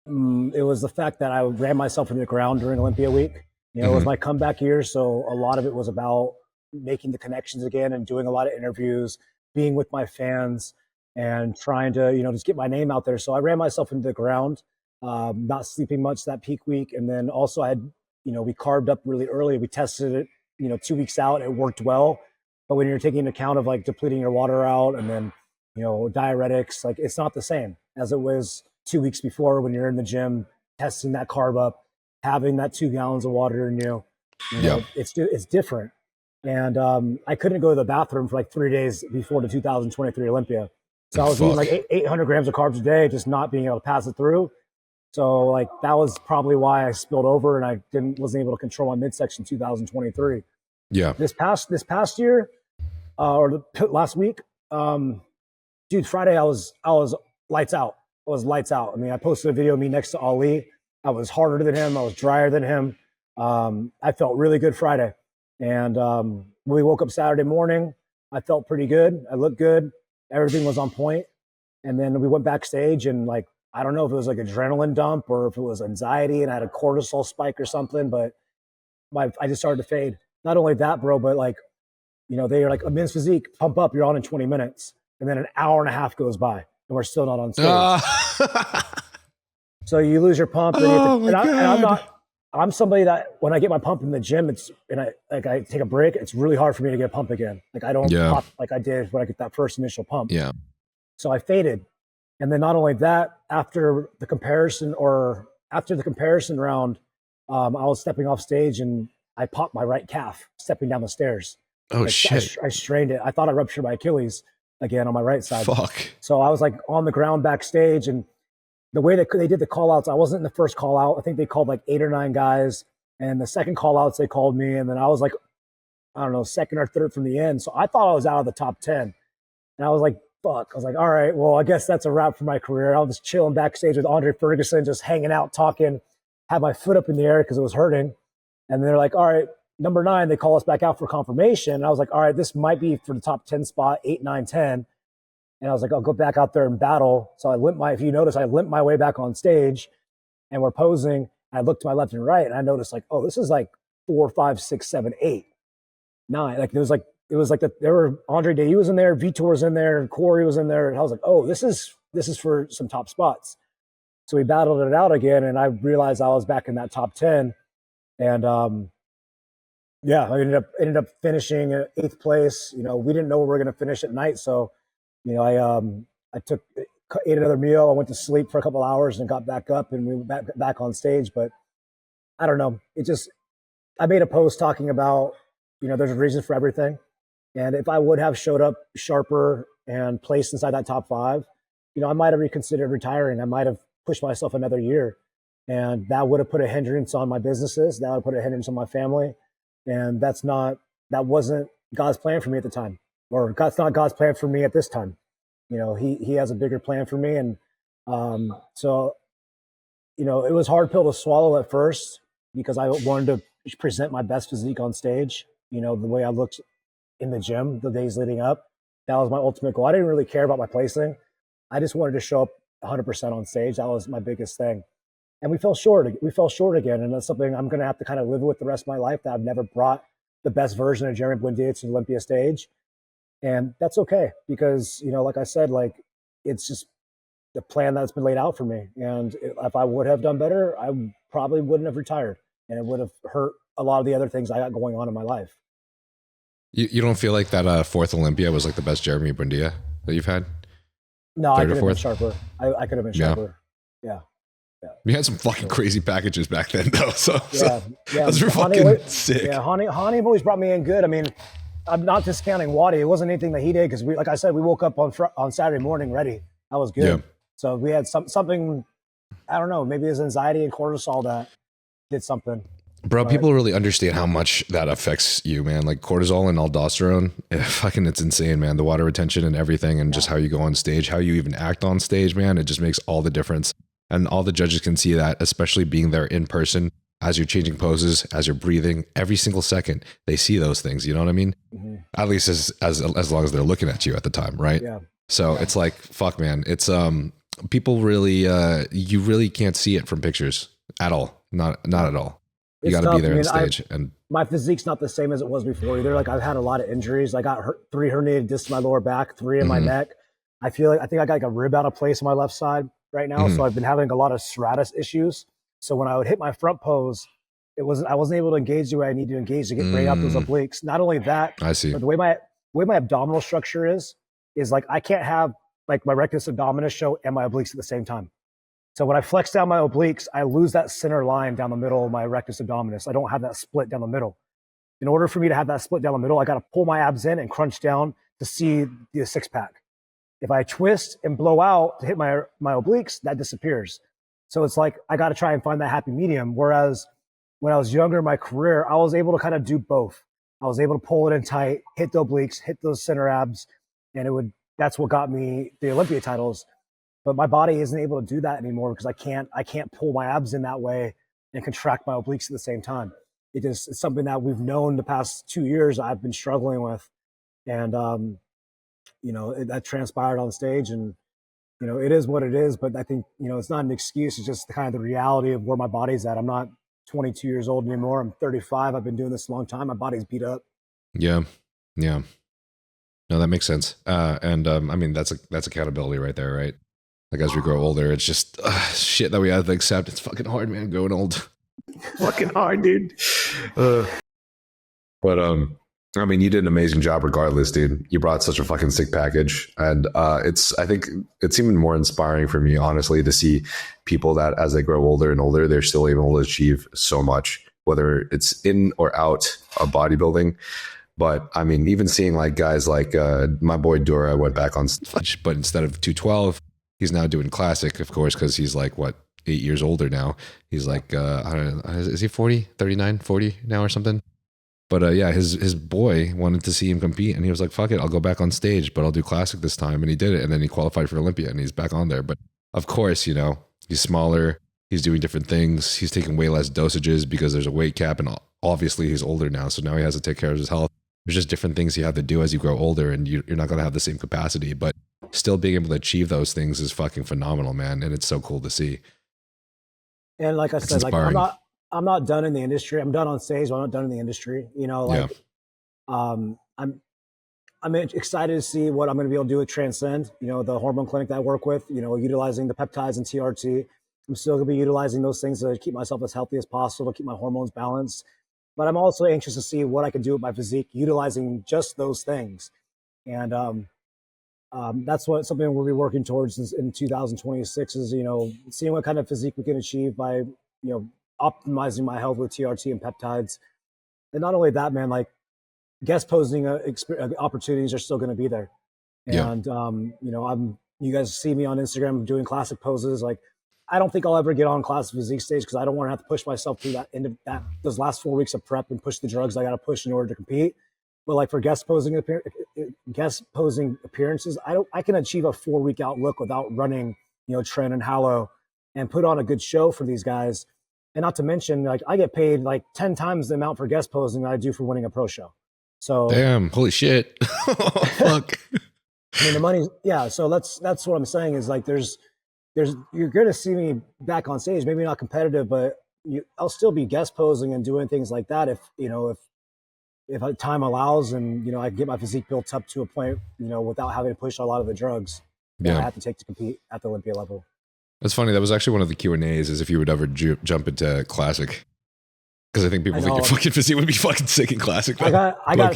the fact that I ran myself into the ground during Olympia week. It was my comeback year, so a lot of it was about making the connections again and doing a lot of interviews, being with my fans, and trying to, just get my name out there. So I ran myself into the ground, not sleeping much that peak week. And then also I had, we carved up really early. We tested it, 2 weeks out. It worked well. But when you're taking account of like depleting your water out and then, diuretics, like it's not the same as it was 2 weeks before when you're in the gym, testing that carb up, having that 2 gallons of water in you. It's different. And I couldn't go to the bathroom for like 3 days before the 2023 Olympia. So I was eating like 800 grams of carbs a day, just not being able to pass it through. So like that was probably why I spilled over and I wasn't able to control my midsection 2023. Yeah. This past year, last week, dude, Friday I was lights out. I was lights out. I mean, I posted a video of me next to Ali. I was harder than him. I was drier than him. I felt really good Friday. And when we woke up Saturday morning, I felt pretty good. I looked good. Everything was on point. And then we went backstage and like, I don't know if it was like adrenaline dump or if it was anxiety and I had a cortisol spike or something, but I just started to fade. Not only that, bro, but like, they are like, a men's physique, pump up, you're on in 20 minutes. And then an hour and a half goes by and we're still not on stage. So you lose your pump. And I'm somebody that when I get my pump in the gym, I take a break. It's really hard for me to get a pump again. Like I don't pop like I did when I get that first initial pump. Yeah. So I faded. And then not only that, after the comparison round, I was stepping off stage and I popped my right calf stepping down the stairs. Oh, shit. I strained it. I thought I ruptured my Achilles again on my right side. Fuck. So I was like on the ground backstage, and the way that they did the call outs, I wasn't in the first call out. I think they called like 8 or 9 guys. And the second call outs, they called me. And then I was like, I don't know, second or third from the end. So I thought I was out of the top 10. And I was like, fuck. I was like, all right, well, I guess that's a wrap for my career. I was chilling backstage with Andre Ferguson, just hanging out, talking, had my foot up in the air because it was hurting. And they're like, all right, number 9, they call us back out for confirmation. And I was like, all right, this might be for the top 10 spot, 8, 9, 10. And I was like, I'll go back out there and battle. So if you notice, I limped my way back on stage and we're posing. I looked to my left and right and I noticed like, oh, this is like 4, 5, 6, 7, 8, 9. Like there were Andre Day was in there, Vitor was in there, and Corey was in there. And I was like, oh, this is for some top spots. So we battled it out again. And I realized I was back in that top 10. And I ended up finishing at 8th place. We didn't know where we were going to finish at night. So, I ate another meal. I went to sleep for a couple hours and got back up and we went back on stage. But I don't know. I made a post talking about, there's a reason for everything. And if I would have showed up sharper and placed inside that top 5, I might have reconsidered retiring. I might have pushed myself another year. And that would have put a hindrance on my businesses. That would have put a hindrance on my family. And that wasn't God's plan for me at the time. Or that's not God's plan for me at this time. He has a bigger plan for me. And so, it was a hard pill to swallow at first because I wanted to present my best physique on stage, the way I looked in the gym the days leading up. That was my ultimate goal. I didn't really care about my placing. I just wanted to show up 100% on stage. That was my biggest thing. And we fell short again. And that's something I'm going to have to kind of live with the rest of my life, that I've never brought the best version of Jeremy Buendia to the Olympia stage. And that's okay because, like I said, like it's just the plan that's been laid out for me. And if I would have done better, I probably wouldn't have retired and it would have hurt a lot of the other things I got going on in my life. You don't feel like that 4th Olympia was like the best Jeremy Buendia that you've had? No, I third or could have been fourth. sharper. I could have been Yeah. sharper. Yeah. Yeah. We had some fucking crazy packages back then, though. So Yeah. those were Hani, fucking sick. yeah, Hani always brought me in good. I mean, I'm not discounting Waddy. It wasn't anything that he did because like I said, we woke up on Saturday morning ready. That was Yeah. good. So we had something. I don't know. Maybe it was anxiety and cortisol that did something. Bro, But people really understand how much that affects you, man. Like cortisol and aldosterone, it's insane, man. The water retention and everything, and just how you go on stage, how you even act on stage, man. It just makes all the difference. And all the judges can see that, especially being there in person as you're changing poses, as you're breathing, every single second. They see those things. You know what I mean? mm-hmm. At least as long as they're looking at you at the time, right? Yeah. So it's like, fuck, man. It's people really you really can't see it from pictures at all. Not at all. You got to be there on stage. And my physique's not the same as it was before either. Like I've had a lot of injuries. I got 3 herniated discs in my lower back, 3 in my neck. I think I got like a rib out of place on my left side right now. So I've been having a lot of serratus issues. So when I would hit my front pose, I wasn't able to engage the way I need to engage to bring out those obliques. Not only that, I see. but the way my abdominal structure is like I can't have like my rectus abdominis show and my obliques at the same time. So when I flex down my obliques, I lose that center line down the middle of my rectus abdominis. I don't have that split down the middle. In order for me to have that split down the middle, I got to pull my abs in and crunch down to see the six pack. If I twist and blow out to hit my obliques, that disappears. So it's like I got to try and find that happy medium. Whereas when I was younger in my career, I was able to kind of do both. I was able to pull it in tight, hit the obliques, hit those center abs, and that's what got me the Olympia titles. But my body isn't able to do that anymore because I can't pull my abs in that way and contract my obliques at the same time. It's something that we've known the past 2 years I've been struggling with. And, that transpired on stage and, it is what it is. But I think, it's not an excuse. It's just kind of the reality of where my body's at. I'm not 22 years old anymore. I'm 35. I've been doing this a long time. My body's beat up. Yeah. Yeah. No, that makes sense. I mean, that's accountability right there, right? Like as we grow older, it's just shit that we have to accept. It's fucking hard, man. Growing old, fucking hard, dude. But I mean, you did an amazing job, regardless, dude. You brought such a fucking sick package, and I think it's even more inspiring for me, honestly, to see people that as they grow older and older, they're still able to achieve so much, whether it's in or out of bodybuilding. But I mean, even seeing like guys like my boy Dura went back on stage, but instead of 212. He's now doing classic, of course, because he's like, 8 years older now. He's like, I don't know, is he 40, 39, 40 now or something? But yeah, his boy wanted to see him compete, and he was like, fuck it, I'll go back on stage, but I'll do classic this time. And he did it, and then he qualified for Olympia, and he's back on there. But of course, he's smaller, he's doing different things, he's taking way less dosages because there's a weight cap, and obviously he's older now, so now he has to take care of his health. There's just different things you have to do as you grow older, and you're not going to have the same capacity, but still being able to achieve those things is fucking phenomenal, man. And it's so cool to see. And like I said, like I'm not done in the industry. I'm done on stage, but I'm not done in the industry. I'm excited to see what I'm going to be able to do with Transcend, the hormone clinic that I work with, utilizing the peptides and TRT. I'm still going to be utilizing those things to keep myself as healthy as possible, to keep my hormones balanced. But I'm also anxious to see what I can do with my physique, utilizing just those things. And that's something we'll be working towards in 2026 is, seeing what kind of physique we can achieve by, optimizing my health with TRT and peptides. And not only that, man, like guest posing opportunities are still going to be there. And, you guys see me on Instagram doing classic poses. Like, I don't think I'll ever get on classic physique stage because I don't want to have to push myself through those last 4 weeks of prep and push the drugs I got to push in order to compete. But like for guest posing appearances, I can achieve a 4-week out look without running, Tren and Hallow and put on a good show for these guys. And not to mention, like I get paid like 10 times the amount for guest posing that I do for winning a pro show. So damn, holy shit. Fuck. I mean, the money, yeah. So that's what I'm saying is like, you're going to see me back on stage, maybe not competitive, but I'll still be guest posing and doing things like that. If time allows and, I can get my physique built up to a point, without having to push a lot of the drugs that I have to take to compete at the Olympia level. That's funny. That was actually one of the Q&As is if you would ever jump into classic. Because I think people think your fucking physique would be fucking sick in classic. I got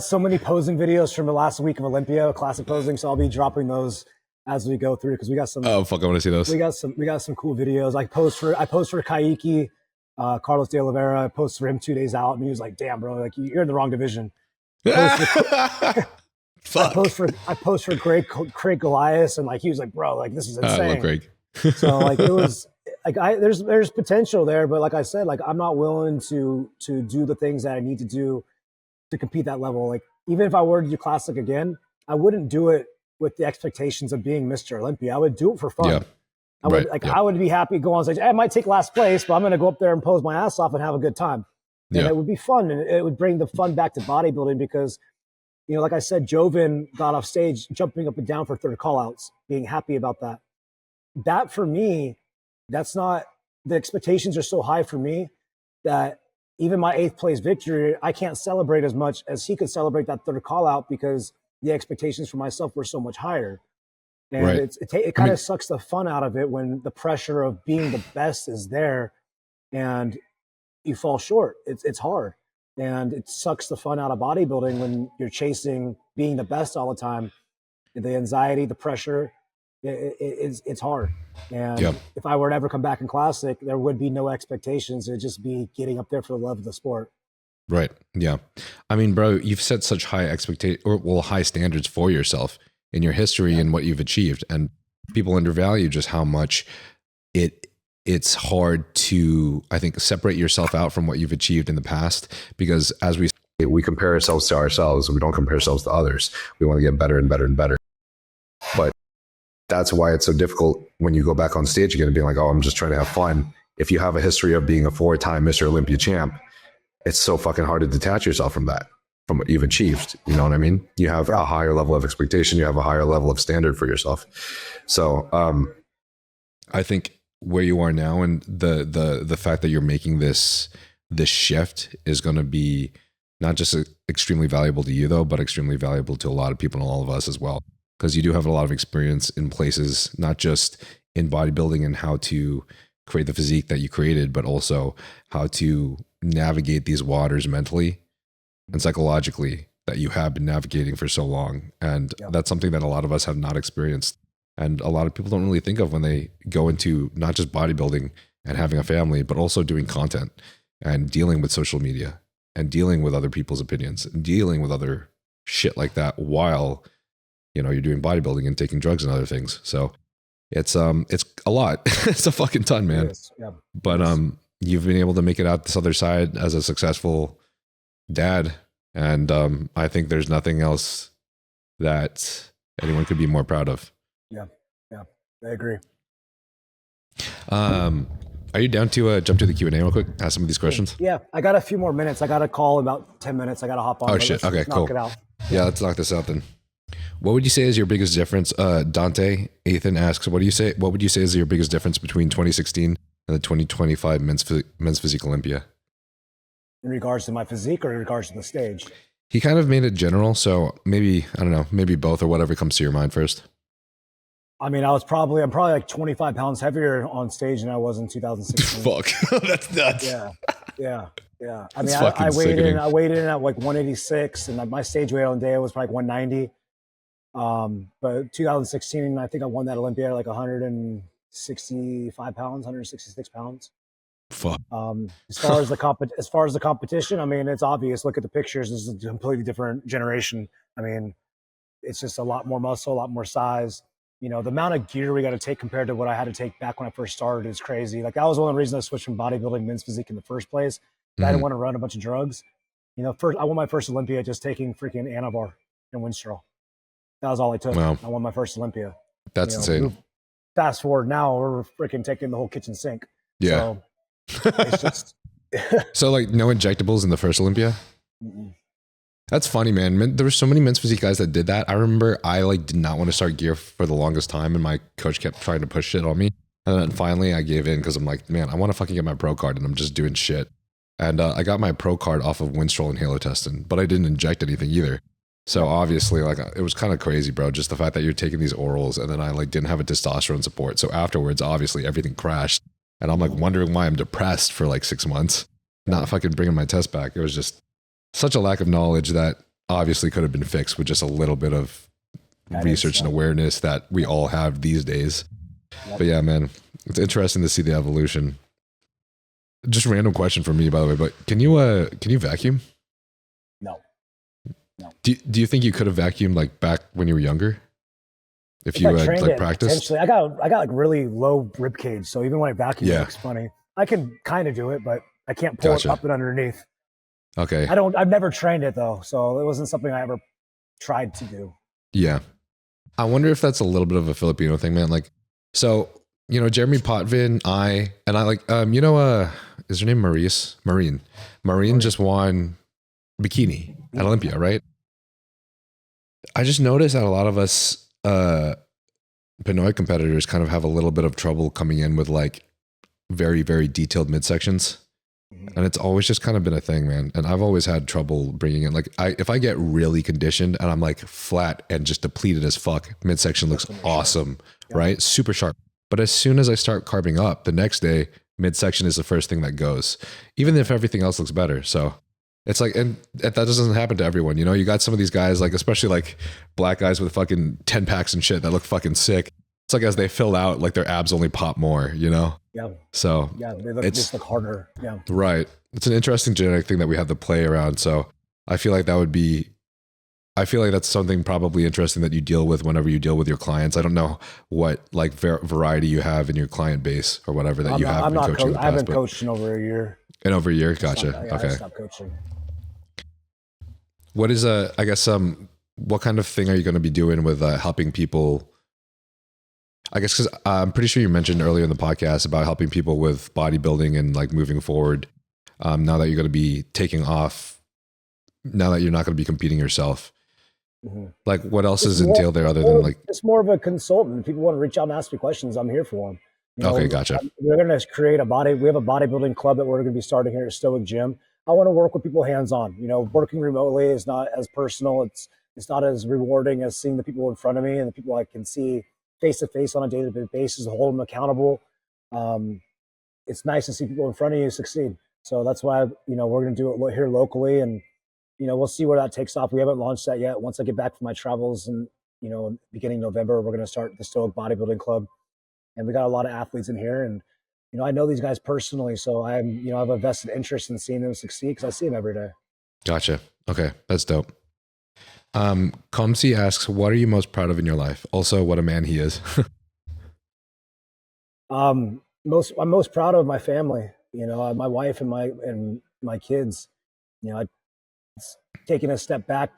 so many posing videos from the last week of Olympia, classic posing. So I'll be dropping those as we go through, because we got some. Oh fuck, I want to see those. We got some cool videos. I post for Kaiki, Carlos de Oliveira. I post for him 2 days out, and he was like, "Damn, bro, like you're in the wrong division." Fuck. I post for Craig Goliath, and like he was like, "Bro, like this is insane." I love Craig. So like it was like there's potential there, but like I said, like I'm not willing to do the things that I need to do to compete that level. Like even if I were to do classic again, I wouldn't do it with the expectations of being Mr. Olympia. I would do it for fun. Yeah. I would be happy to go on stage. I might take last place, but I'm going to go up there and pose my ass off and have a good time. And it would be fun, and it would bring the fun back to bodybuilding because, you know, like I said, Joven got off stage jumping up and down for third callouts, being happy about that. That for me, that's not, the expectations are so high for me that even my 8th place victory, I can't celebrate as much as he could celebrate that third call out because the expectations for myself were so much higher. And it kind of sucks the fun out of it when the pressure of being the best is there and you fall short. It's hard. And it sucks the fun out of bodybuilding when you're chasing being the best all the time. The anxiety, the pressure, it's hard. And if I were to ever come back in classic, there would be no expectations. It'd just be getting up there for the love of the sport. Right. Yeah. I mean, bro, you've set such high high standards for yourself in your history and what you've achieved, and people undervalue just how much it's hard to, I think, separate yourself out from what you've achieved in the past, because as we compare ourselves to ourselves, we don't compare ourselves to others. We want to get better and better and better. But that's why it's so difficult when you go back on stage again and being like, oh, I'm just trying to have fun. If you have a history of being a 4-time Mr. Olympia champ, it's so fucking hard to detach yourself from that, from what you've achieved. You know what I mean? You have a higher level of expectation. You have a higher level of standard for yourself. So I think where you are now and the fact that you're making this shift is going to be not just extremely valuable to you though, but extremely valuable to a lot of people and all of us as well. Because you do have a lot of experience in places, not just in bodybuilding and how to create the physique that you created, but also how to navigate these waters mentally and psychologically that you have been navigating for so long. And that's something that a lot of us have not experienced. And a lot of people don't really think of when they go into not just bodybuilding and having a family, but also doing content and dealing with social media and dealing with other people's opinions and dealing with other shit like that while, you know, you're doing bodybuilding and taking drugs and other things. So it's a lot. It's a fucking ton, man. But you've been able to make it out this other side as a successful dad. And I think there's nothing else that anyone could be more proud of. Yeah, I agree. Are you down to jump to the Q&A real quick? Ask some of these questions? Yeah, I got a few more minutes. I got a call in about 10 minutes. I got to hop on. Oh, shit. Okay, cool. Knock it out. Yeah, let's knock this out then. What would you say is your biggest difference? Dante Ethan asks, what would you say is your biggest difference between 2016 and the 2025 men's physique Olympia? In regards to my physique or in regards to the stage? He kind of made it general, so maybe, I don't know, maybe both or whatever comes to your mind first. I mean, I'm probably like 25 pounds heavier on stage than I was in 2016. Fuck, that's nuts. Yeah. I mean, I weighed in at like 186, and my stage weight on day was probably like 190. But 2016, I think I won that Olympia at like 165 pounds, 166 pounds. Fuck. As far as the competition, I mean, it's obvious. Look at the pictures. This is a completely different generation. I mean, it's just a lot more muscle, a lot more size. You know, the amount of gear we got to take compared to what I had to take back when I first started is crazy. Like that was one of the reasons I switched from bodybuilding men's physique in the first place. I didn't want to run a bunch of drugs. You know, I won my first Olympia just taking freaking Anavar and Winstrol. That was all I took. Wow. I won my first Olympia. That's insane. Fast forward now, we're freaking taking the whole kitchen sink. Yeah. So it's just so like no injectables in the first Olympia? Mm-mm. That's funny, man. There were so many men's physique guys that did that. I remember I like did not want to start gear for the longest time, and my coach kept trying to push shit on me. And then finally I gave in because I'm like, man, I want to fucking get my pro card, and I'm just doing shit. And I got my pro card off of Winstrol and Halotestin, but I didn't inject anything either. So obviously, like, it was kind of crazy, bro. Just the fact that you're taking these orals, and then I like didn't have a testosterone support. So afterwards, obviously, everything crashed, and I'm like wondering why I'm depressed for like 6 months, not fucking bringing my test back. It was just such a lack of knowledge that obviously could have been fixed with just a little bit of research and awareness that we all have these days. But yeah, man, it's interesting to see the evolution. Just a random question for me, by the way, but can you vacuum? No. Do you think you could have vacuumed like back when you were younger? If you had like practiced? I got like really low rib cage, so even when I vacuum, it looks funny. I can kind of do it, but I can't pull it up and underneath. Okay. I've never trained it though, so it wasn't something I ever tried to do. Yeah. I wonder if that's a little bit of a Filipino thing, man. Like, so, you know, Jeremy Potvin, and I like, is her name Marine just won bikini at Olympia, right? I just noticed that a lot of us, Pinoy competitors kind of have a little bit of trouble coming in with like very, very detailed midsections. And it's always just kind of been a thing, man. And I've always had trouble bringing in, like, if I get really conditioned and I'm like flat and just depleted as fuck, midsection looks awesome, right? Super sharp. But as soon as I start carbing up, the next day, midsection is the first thing that goes, even if everything else looks better. So it's like, and that doesn't happen to everyone. You know, you got some of these guys, like, especially like black guys with fucking 10 packs and shit that look fucking sick. It's like as they fill out, like their abs only pop more, you know? Yeah. So yeah, they just look harder. Yeah. Right. It's an interesting genetic thing that we have to play around. So I feel like that's something probably interesting that you deal with whenever you deal with your clients. I don't know what like variety you have in your client base or whatever that you have. I haven't coached in over a year. In over a year? Gotcha. Okay. I stopped coaching. What is what kind of thing are you going to be doing with helping people? I guess because I'm pretty sure you mentioned earlier in the podcast about helping people with bodybuilding and like moving forward. Now that you're going to be taking off, now that you're not going to be competing yourself, like what else is entailed there other than like? It's more of a consultant. If people want to reach out and ask me questions, I'm here for them. You know, okay, gotcha. We're going to create we have a bodybuilding club that we're going to be starting here at Stoik Gym. I want to work with people hands-on. You know, working remotely is not as personal. It's not as rewarding as seeing the people in front of me and the people I can see face to face on a day-to-day basis, hold them accountable. It's nice to see people in front of you succeed. So that's why, you know, we're going to do it here locally, and, you know, we'll see where that takes off. We haven't launched that yet. Once I get back from my travels and, you know, beginning November, we're going to start the Stoik Bodybuilding Club, and we got a lot of athletes in here, and, you know, I know these guys personally, so I have a vested interest in seeing them succeed because I see them every day. Gotcha. Okay. That's dope. Comsi asks, what are you most proud of in your life? Also, what a man he is. I'm most proud of my family, you know, my wife and my kids. You know, taking a step back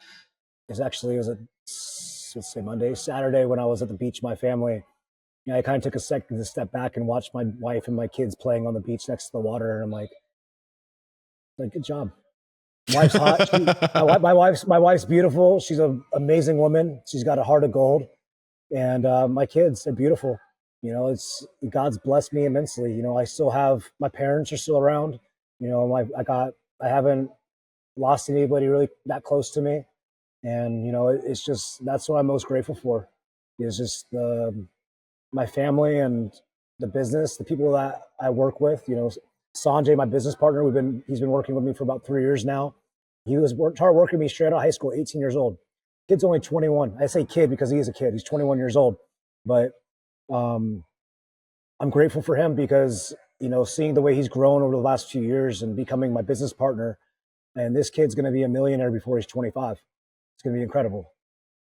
is actually, let's say Saturday when I was at the beach, my family, you know, I kind of took a second to step back and watch my wife and my kids playing on the beach next to the water. And I'm like, good job. Wife's hot. My wife's beautiful. She's an amazing woman. She's got a heart of gold. And my kids are beautiful. You know, God's blessed me immensely. You know, I still have, my parents are still around. You know, I haven't lost anybody really that close to me. And, you know, it's just, that's what I'm most grateful for, is just my family and the business, the people that I work with. You know, Sanjay, my business partner, he's been working with me for about 3 years now. He started working with me straight out of high school, 18 years old. Kid's only 21. I say kid because he is a kid. He's 21 years old. But I'm grateful for him because, you know, seeing the way he's grown over the last few years and becoming my business partner, and this kid's going to be a millionaire before he's 25. It's going to be incredible.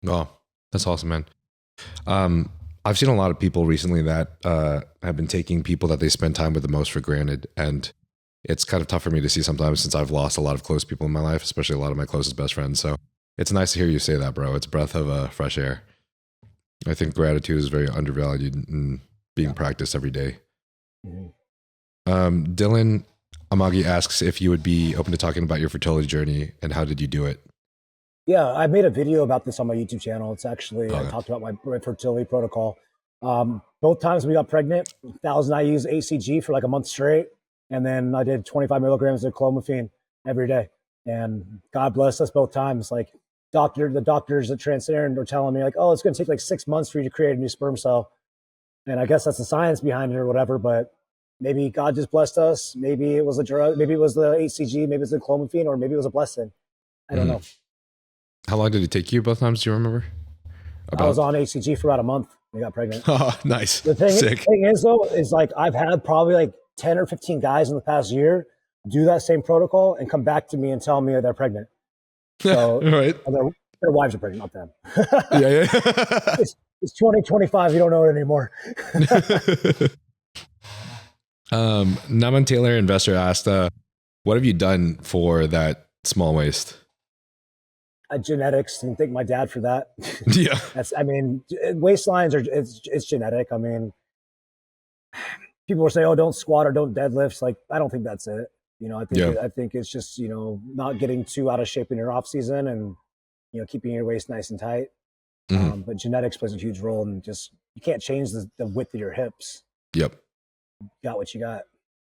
Oh, that's awesome, man. I've seen a lot of people recently that have been taking people that they spend time with the most for granted. And it's kind of tough for me to see sometimes since I've lost a lot of close people in my life, especially a lot of my closest best friends. So it's nice to hear you say that, bro. It's a breath of fresh air. I think gratitude is very undervalued and being practiced every day. Mm-hmm. Dylan Amagi asks if you would be open to talking about your fertility journey and how did you do it? Yeah, I made a video about this on my YouTube channel. It's actually, I talked about my fertility protocol. Both times we got pregnant, 1,000 IUs ACG for like a month straight. And then I did 25 milligrams of clomiphene every day. And God bless us both times. Like the doctors at Trensparent were telling me like, oh, it's going to take like 6 months for you to create a new sperm cell. And I guess that's the science behind it or whatever, but maybe God just blessed us. Maybe it was a drug, maybe it was the HCG, maybe it was the clomiphene, or maybe it was a blessing. I don't know. How long did it take you both times? Do you remember? I was on HCG for about a month. I got pregnant. Oh, nice. The Sick. thing is, though, is like I've had probably like 10 or 15 guys in the past year do that same protocol and come back to me and tell me they're pregnant. So right. Their wives are pregnant, not them. Yeah. It's 2025. You don't know it anymore. Naman Taylor investor asked, what have you done for that small waist? Genetics, and thank my dad for that. Yeah. Waistlines it's genetic. I mean, people will say, "Oh, don't squat or don't deadlift." Like, I don't think that's it. I think it's just not getting too out of shape in your off season and keeping your waist nice and tight. Mm-hmm. But genetics plays a huge role, and just you can't change the width of your hips. Yep. You got what you got.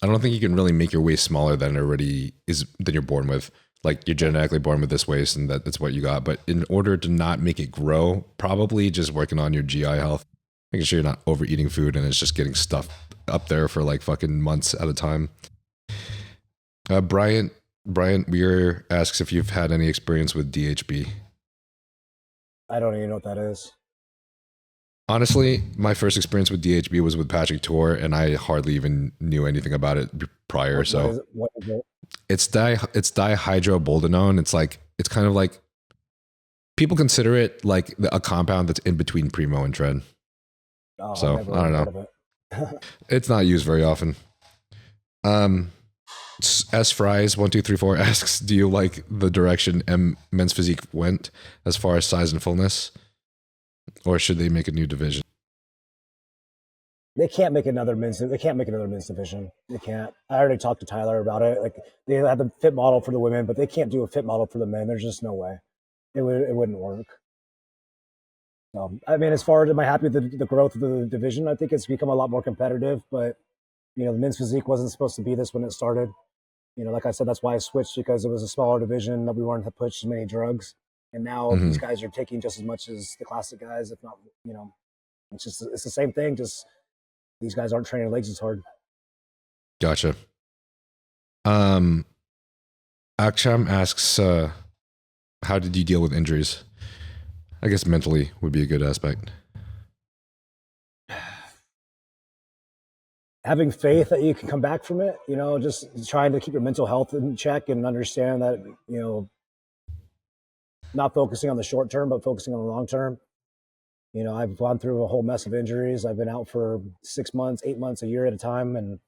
I don't think you can really make your waist smaller than it already is than you're born with. Like, you're genetically born with this waist and that's what you got. But in order to not make it grow, probably just working on your GI health, making sure you're not overeating food and it's just getting stuffed up there for like fucking months at a time. Brian Weir asks if you've had any experience with DHB. I don't even know what that is. Honestly, my first experience with DHB was with Patrick Tor, and I hardly even knew anything about it prior. What is it? It's dihydroboldenone. It's kind of like, people consider it like a compound that's in between Primo and Tren. Oh, so I don't know. It's not used very often. S Fries 1234 asks, do you like the direction Men's Physique went as far as size and fullness, or should they make a new division? They can't make another men's division. They can't. I already talked to Tyler about it. Like, they have the fit model for the women, but they can't do a fit model for the men. There's just no way. It wouldn't work. As far as am I happy with the growth of the division? I think it's become a lot more competitive, but the men's physique wasn't supposed to be this when it started. Like I said, that's why I switched, because it was a smaller division that we weren't to push as many drugs. And now these guys are taking just as much as the classic guys, if not, it's the same thing. Just these guys aren't training legs as hard. Gotcha. Aksham asks, how did you deal with injuries? I guess mentally would be a good aspect. Having faith that you can come back from it, just trying to keep your mental health in check and understand that, not focusing on the short term, but focusing on the long term. I've gone through a whole mess of injuries. I've been out for 6 months, 8 months, a year at a time. And,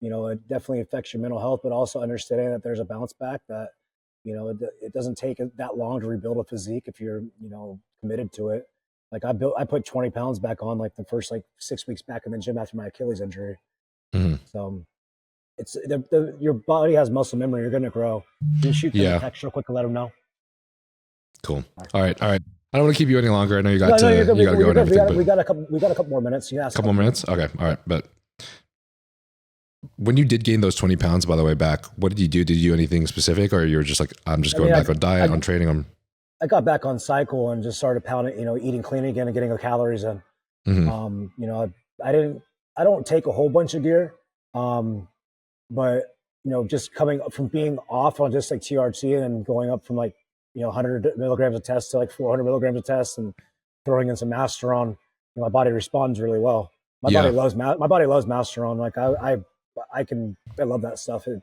it definitely affects your mental health, but also understanding that there's a bounce back, that, it doesn't take that long to rebuild a physique if you're, committed to it. Like, I put 20 pounds back on like the first 6 weeks back in the gym after my Achilles injury. Mm-hmm. So it's your body has muscle memory. You're going to grow. You shoot them a text real quick and let them know. Cool. All right. I don't want to keep you any longer. I know you got to go and everything. We got a couple more minutes. A couple more minutes. Okay. All right. But when you did gain those 20 pounds, by the way, back, what did you do? Did you do anything specific, or you were just like, I'm just going back on diet, on training? I got back on cycle and just started pounding, eating clean again and getting the calories in. Mm-hmm. I don't take a whole bunch of gear, but just coming up from being off on just like TRT and going up from 100 milligrams of test to 400 milligrams of test and throwing in some Masteron, my body responds really well. My body loves Masteron. Like, I love that stuff. It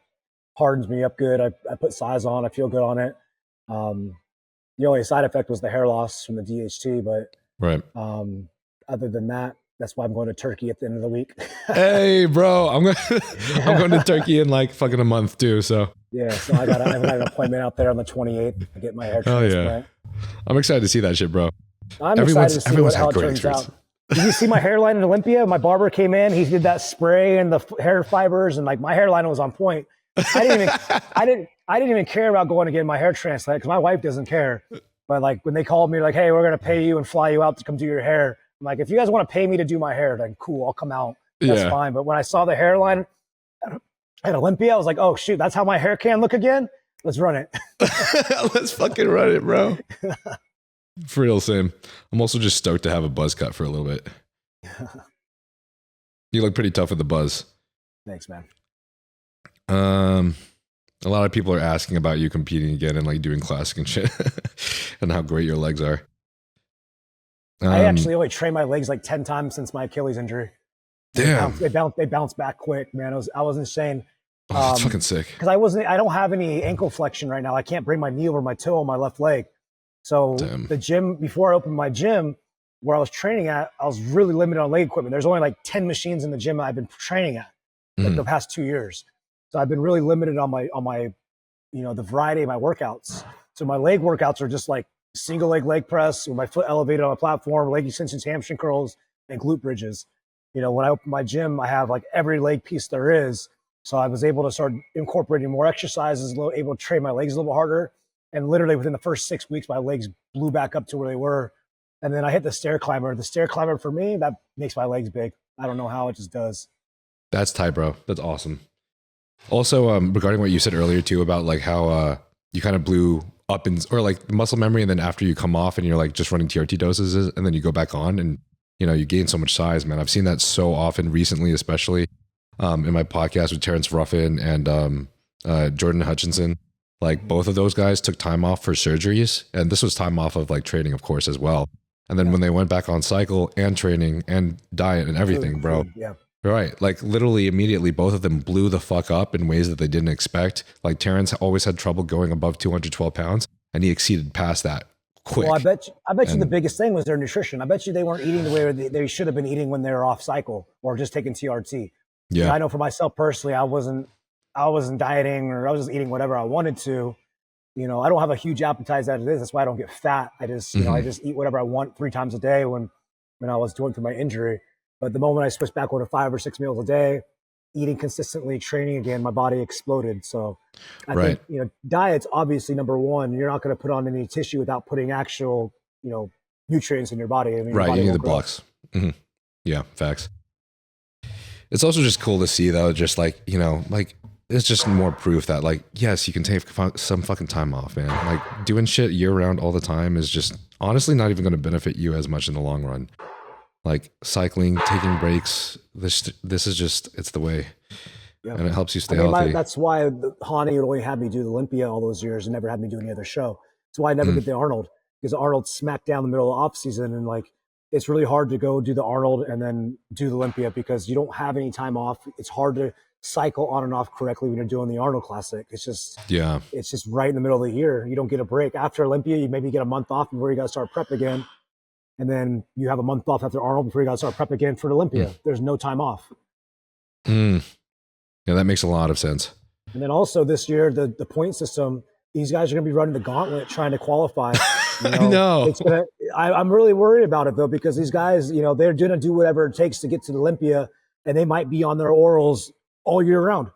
hardens me up good. I put size on. I feel good on it. The only side effect was the hair loss from the DHT, but right. Other than that, that's why I'm going to Turkey at the end of the week. Hey, bro, I'm going to Turkey in fucking a month too. So yeah, so I've got an appointment out there on the 28th to get my hair transplant. Yeah, I'm excited to see that shit, bro. I'm excited to see how it turns out. Did you see my hairline in Olympia? My barber came in, he did that spray and the hair fibers, and my hairline was on point. I didn't even care about going to get my hair transplant because my wife doesn't care. But when they called me, hey, we're gonna pay you and fly you out to come do your hair. I'm like, if you guys want to pay me to do my hair, then cool, I'll come out. That's fine. But when I saw the hairline at Olympia, I was like, oh shoot, that's how my hair can look again? Let's run it. Let's fucking run it, bro. For real, same. I'm also just stoked to have a buzz cut for a little bit. You look pretty tough with the buzz. Thanks, man. A lot of people are asking about you competing again and doing classic and shit and how great your legs are. I actually only trained my legs like 10 times since my Achilles injury. Damn. They bounced back quick, man. I was insane. Oh, that's fucking sick. Because I don't have any ankle flexion right now. I can't bring my knee over my toe on my left leg. So the gym, before I opened my gym where I was training at, I was really limited on leg equipment. There's only like 10 machines in the gym that I've been training at like the past 2 years. So I've been really limited on my, the variety of my workouts. So my leg workouts are just like single leg press with my foot elevated on a platform, leg extensions, hamstring curls, and glute bridges. When I open my gym, I have like every leg piece there is. So I was able to start incorporating more exercises, able to train my legs a little harder. And literally within the first 6 weeks, my legs blew back up to where they were. And then I hit the stair climber. The stair climber for me, that makes my legs big. I don't know how, it just does. That's tight, bro. That's awesome. Also, regarding what you said earlier too about like how you kind of blew up or like muscle memory, and then after you come off and you're like just running TRT doses, and then you go back on and you gain so much size, man. I've seen that so often recently, especially in my podcast with Terrence Ruffin and Jordan Hutchinson. Like both of those guys took time off for surgeries, and this was time off of like training, of course, as well. And then when they went back on cycle and training and diet and everything, bro. Yeah. Right. Like literally immediately, both of them blew the fuck up in ways that they didn't expect. Like Terrence always had trouble going above 212 pounds, and he exceeded past that quick. Well, I bet you the biggest thing was their nutrition. I bet you they weren't eating the way they should have been eating when they were off cycle or just taking TRT. Yeah. I know for myself personally, I wasn't dieting, or I was just eating whatever I wanted to. I don't have a huge appetite as it is. That's why I don't get fat. I just, I just eat whatever I want 3 times a day when I was going through my injury. But the moment I switched back over to 5 or 6 meals a day, eating consistently, training again, my body exploded. So I think, diet's obviously number one. You're not going to put on any tissue without putting actual, nutrients in your body. I mean, right. Body You need the blocks. Mm-hmm. Yeah. Facts. It's also just cool to see though, just like, like it's just more proof that like, yes, you can take some fucking time off, man. Like doing shit year round all the time is just honestly not even going to benefit you as much in the long run. Like cycling, taking breaks, this is just, it's the way. Yeah. And it helps you stay healthy. That's why Hani would only have me do the Olympia all those years and never had me do any other show. That's why I never did the Arnold, because Arnold smacked down the middle of the off season, and like it's really hard to go do the Arnold and then do the Olympia because you don't have any time off. It's hard to cycle on and off correctly when you're doing the Arnold Classic. It's just right in the middle of the year. You don't get a break. After Olympia, you maybe get a month off before you got to start prep again. And then you have a month off after Arnold before you got to start prep again for Olympia. There's no time off. Yeah, that makes a lot of sense. And then also this year, the point system, these guys are going to be running the gauntlet trying to qualify. I know. I'm really worried about it though, because these guys, they're going to do whatever it takes to get to the Olympia, and they might be on their orals all year round.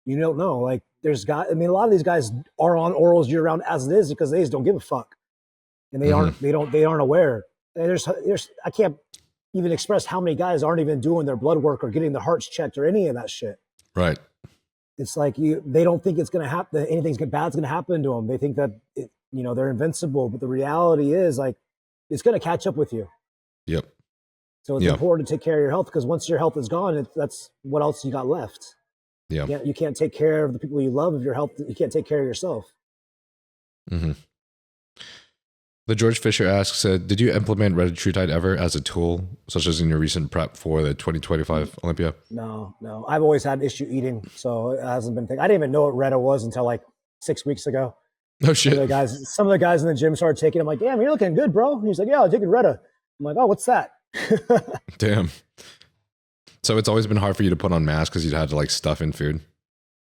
You don't know. Like a lot of these guys are on orals year round as it is because they just don't give a fuck. And they aren't aware. And I can't even express how many guys aren't even doing their blood work or getting their hearts checked or any of that shit. Right. It's like they don't think it's going to happen. Anything bad's going to happen to them. They think that they're invincible, but the reality is like it's going to catch up with you. Yep. So it's important to take care of your health, because once your health is gone, that's what else you got left. Yeah. You can't take care of the people you love if your health. You can't take care of yourself. Mm-hmm. The George Fisher asks, did you implement retatrutide ever as a tool, such as in your recent prep for the 2025 Olympia? No. I've always had issue eating, so it hasn't been. I didn't even know what Reta was until like 6 weeks ago. Oh shit! Some of the guys in the gym started taking it. I'm like, damn, you're looking good, bro. And he's like, yeah, I'm taking Reta. I'm like, oh, what's that? Damn. So it's always been hard for you to put on mass because you'd had to like stuff in food.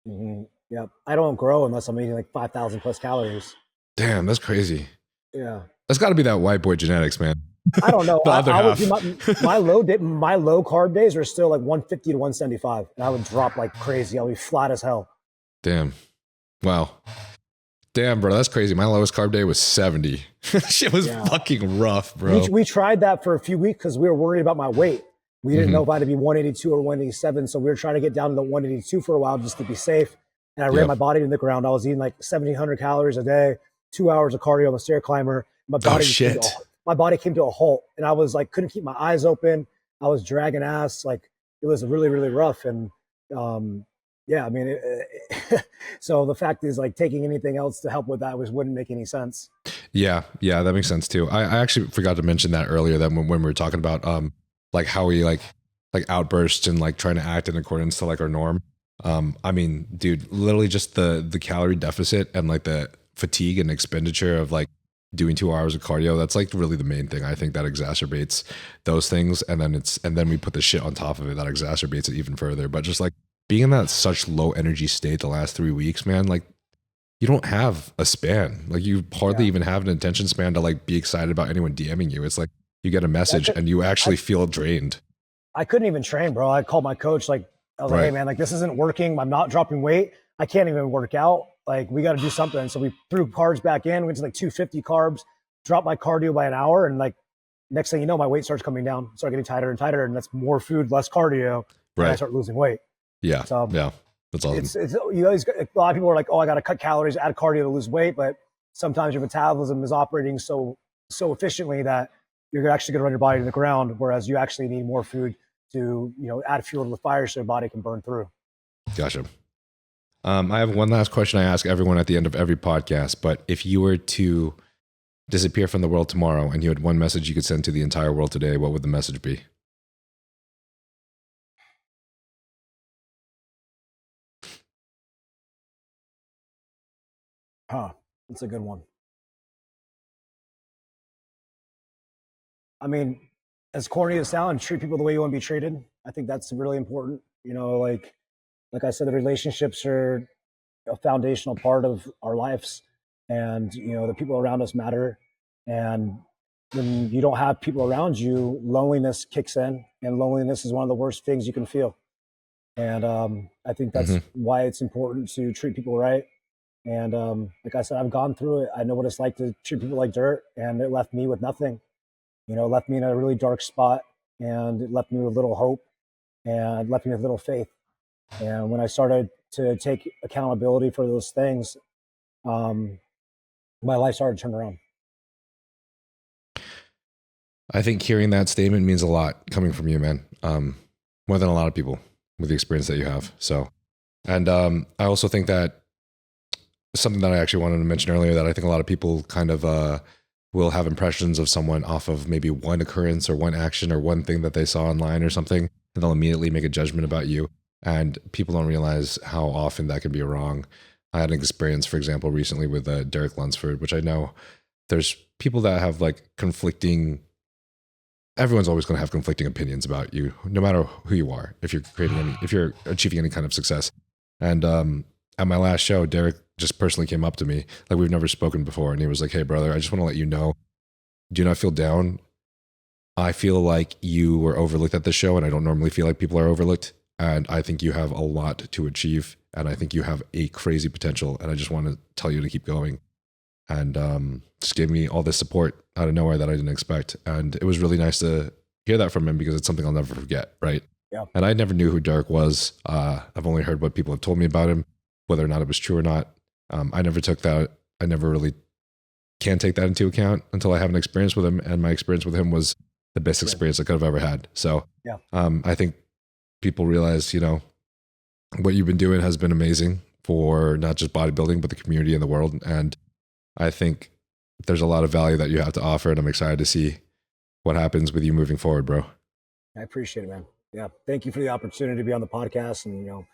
Mm-hmm. Yeah, I don't grow unless I'm eating like 5,000 plus calories. Damn, that's crazy. Yeah. That's got to be that white boy genetics, man. I don't know. My low carb days are still like 150 to 175, and I would drop like crazy. I'll be flat as hell. Damn. Wow. Damn, bro, that's crazy. My lowest carb day was 70. Shit was fucking rough, bro. We tried that for a few weeks because we were worried about my weight. We didn't know if I had to be 182 or 187, so we were trying to get down to the 182 for a while just to be safe. And I ran my body to the ground. I was eating like 1,700 calories a day, 2 hours of cardio on the stair climber. My body came to a halt, and I was like, couldn't keep my eyes open. I was dragging ass. Like it was really, really rough. And I mean, So the fact is, like, taking anything else to help with that wouldn't make any sense. Yeah, that makes sense too. I actually forgot to mention that earlier, that when we were talking about like how we like outbursts and like trying to act in accordance to like our norm. I mean, dude, literally just the calorie deficit and like the fatigue and expenditure of like doing 2 hours of cardio, that's like really the main thing I think that exacerbates those things. And then we put the shit on top of it that exacerbates it even further. But just like being in that such low energy state the last 3 weeks, man, like you don't have a span. Like you hardly even have an attention span to like be excited about anyone DMing you. It's like you get a message and you actually feel drained. I couldn't even train, bro. I called my coach, like, I was like, hey man, like this isn't working. I'm not dropping weight. I can't even work out. Like we got to do something. So we threw carbs back in, went to like 250 carbs, dropped my cardio by an hour. And like next thing you know, my weight starts coming down, start getting tighter and tighter. And that's more food, less cardio. And I start losing weight. Yeah. So yeah. That's awesome. It's you always, a lot of people are like, oh, I got to cut calories, add cardio to lose weight. But sometimes your metabolism is operating so efficiently that you're actually going to run your body to the ground. Whereas you actually need more food to, add fuel to the fire so your body can burn through. Gotcha. I have one last question I ask everyone at the end of every podcast, but if you were to disappear from the world tomorrow and you had one message you could send to the entire world today, what would the message be? That's a good one. I mean, as corny as it sounds, treat people the way you want to be treated. I think that's really important. Like I said, the relationships are a foundational part of our lives, and the people around us matter. And when you don't have people around you, loneliness kicks in, and loneliness is one of the worst things you can feel. And I think that's why it's important to treat people right. And like I said, I've gone through it. I know what it's like to treat people like dirt, and it left me with nothing. It left me in a really dark spot, and it left me with little hope, and left me with little faith. And when I started to take accountability for those things, my life started to turn around. I think hearing that statement means a lot coming from you, man. More than a lot of people with the experience that you have. So, and I also think that something that I actually wanted to mention earlier, that I think a lot of people kind of will have impressions of someone off of maybe one occurrence or one action or one thing that they saw online or something, and they'll immediately make a judgment about you. And people don't realize how often that can be wrong. I had an experience, for example, recently with Derek Lunsford, which I know there's people that have like conflicting. Everyone's always going to have conflicting opinions about you, no matter who you are. If you're achieving any kind of success. And at my last show, Derek just personally came up to me, like we've never spoken before, and he was like, "Hey, brother, I just want to let you know, do not feel down. I feel like you were overlooked at the show, and I don't normally feel like people are overlooked. And I think you have a lot to achieve, and I think you have a crazy potential, and I just want to tell you to keep going." And just gave me all this support out of nowhere that I didn't expect. And it was really nice to hear that from him, because it's something I'll never forget, right? Yeah. And I never knew who Derek was. I've only heard what people have told me about him, whether or not it was true or not. I never took that. I never really can take that into account until I have an experience with him. And my experience with him was the best experience I could have ever had. So yeah. I think people realize, what you've been doing has been amazing for not just bodybuilding, but the community and the world. And I think there's a lot of value that you have to offer, and I'm excited to see what happens with you moving forward, bro. I appreciate it, man. Yeah. Thank you for the opportunity to be on the podcast and,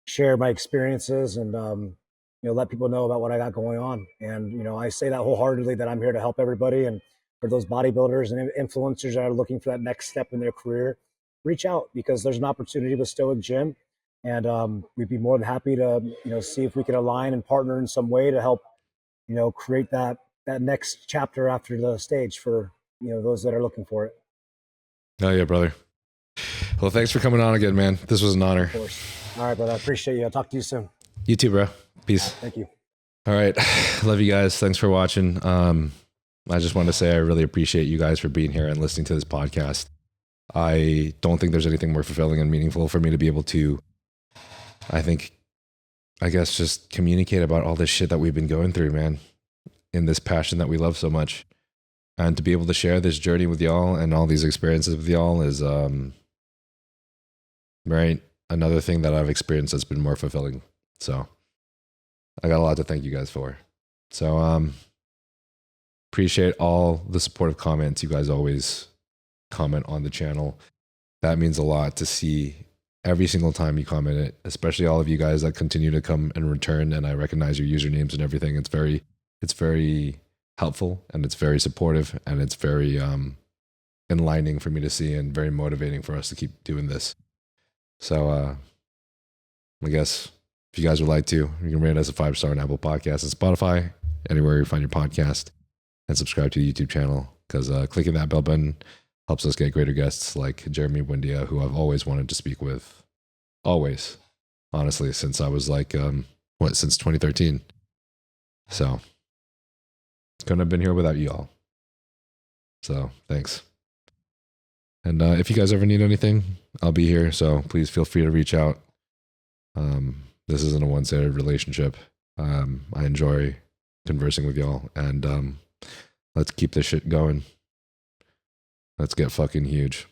share my experiences and, let people know about what I got going on. And, I say that wholeheartedly, that I'm here to help everybody. And for those bodybuilders and influencers that are looking for that next step in their career, reach out, because there's an opportunity with Stoik Gym. And we'd be more than happy to, see if we can align and partner in some way to help, create that next chapter after the stage for, those that are looking for it. Oh yeah, brother. Well, thanks for coming on again, man. This was an honor. Of course. All right, brother. I appreciate you. I'll talk to you soon. You too, bro. Peace. Thank you. All right. Love you guys. Thanks for watching. I just want to say I really appreciate you guys for being here and listening to this podcast. I don't think there's anything more fulfilling and meaningful for me to be able to, I guess, just communicate about all this shit that we've been going through, man, in this passion that we love so much. And to be able to share this journey with y'all and all these experiences with y'all is, right, another thing that I've experienced that's been more fulfilling. So I got a lot to thank you guys for. So appreciate all the supportive comments you guys always comment on the channel. That means a lot to see every single time you comment it, especially all of you guys that continue to come and return, and I recognize your usernames and everything. It's very helpful, and it's very supportive, and it's very enlightening for me to see, and very motivating for us to keep doing this. So I guess if you guys would like to, you can rate us a 5-star on Apple Podcasts and Spotify, anywhere you find your podcast, and subscribe to the YouTube channel, because clicking that bell button helps us get greater guests like Jeremy Buendia, who I've always wanted to speak with. Always. Honestly, since I was like, since 2013. So, couldn't have been here without you all. So, thanks. And if you guys ever need anything, I'll be here. So, please feel free to reach out. This isn't a one-sided relationship. I enjoy conversing with y'all. And let's keep this shit going. Let's get fucking huge.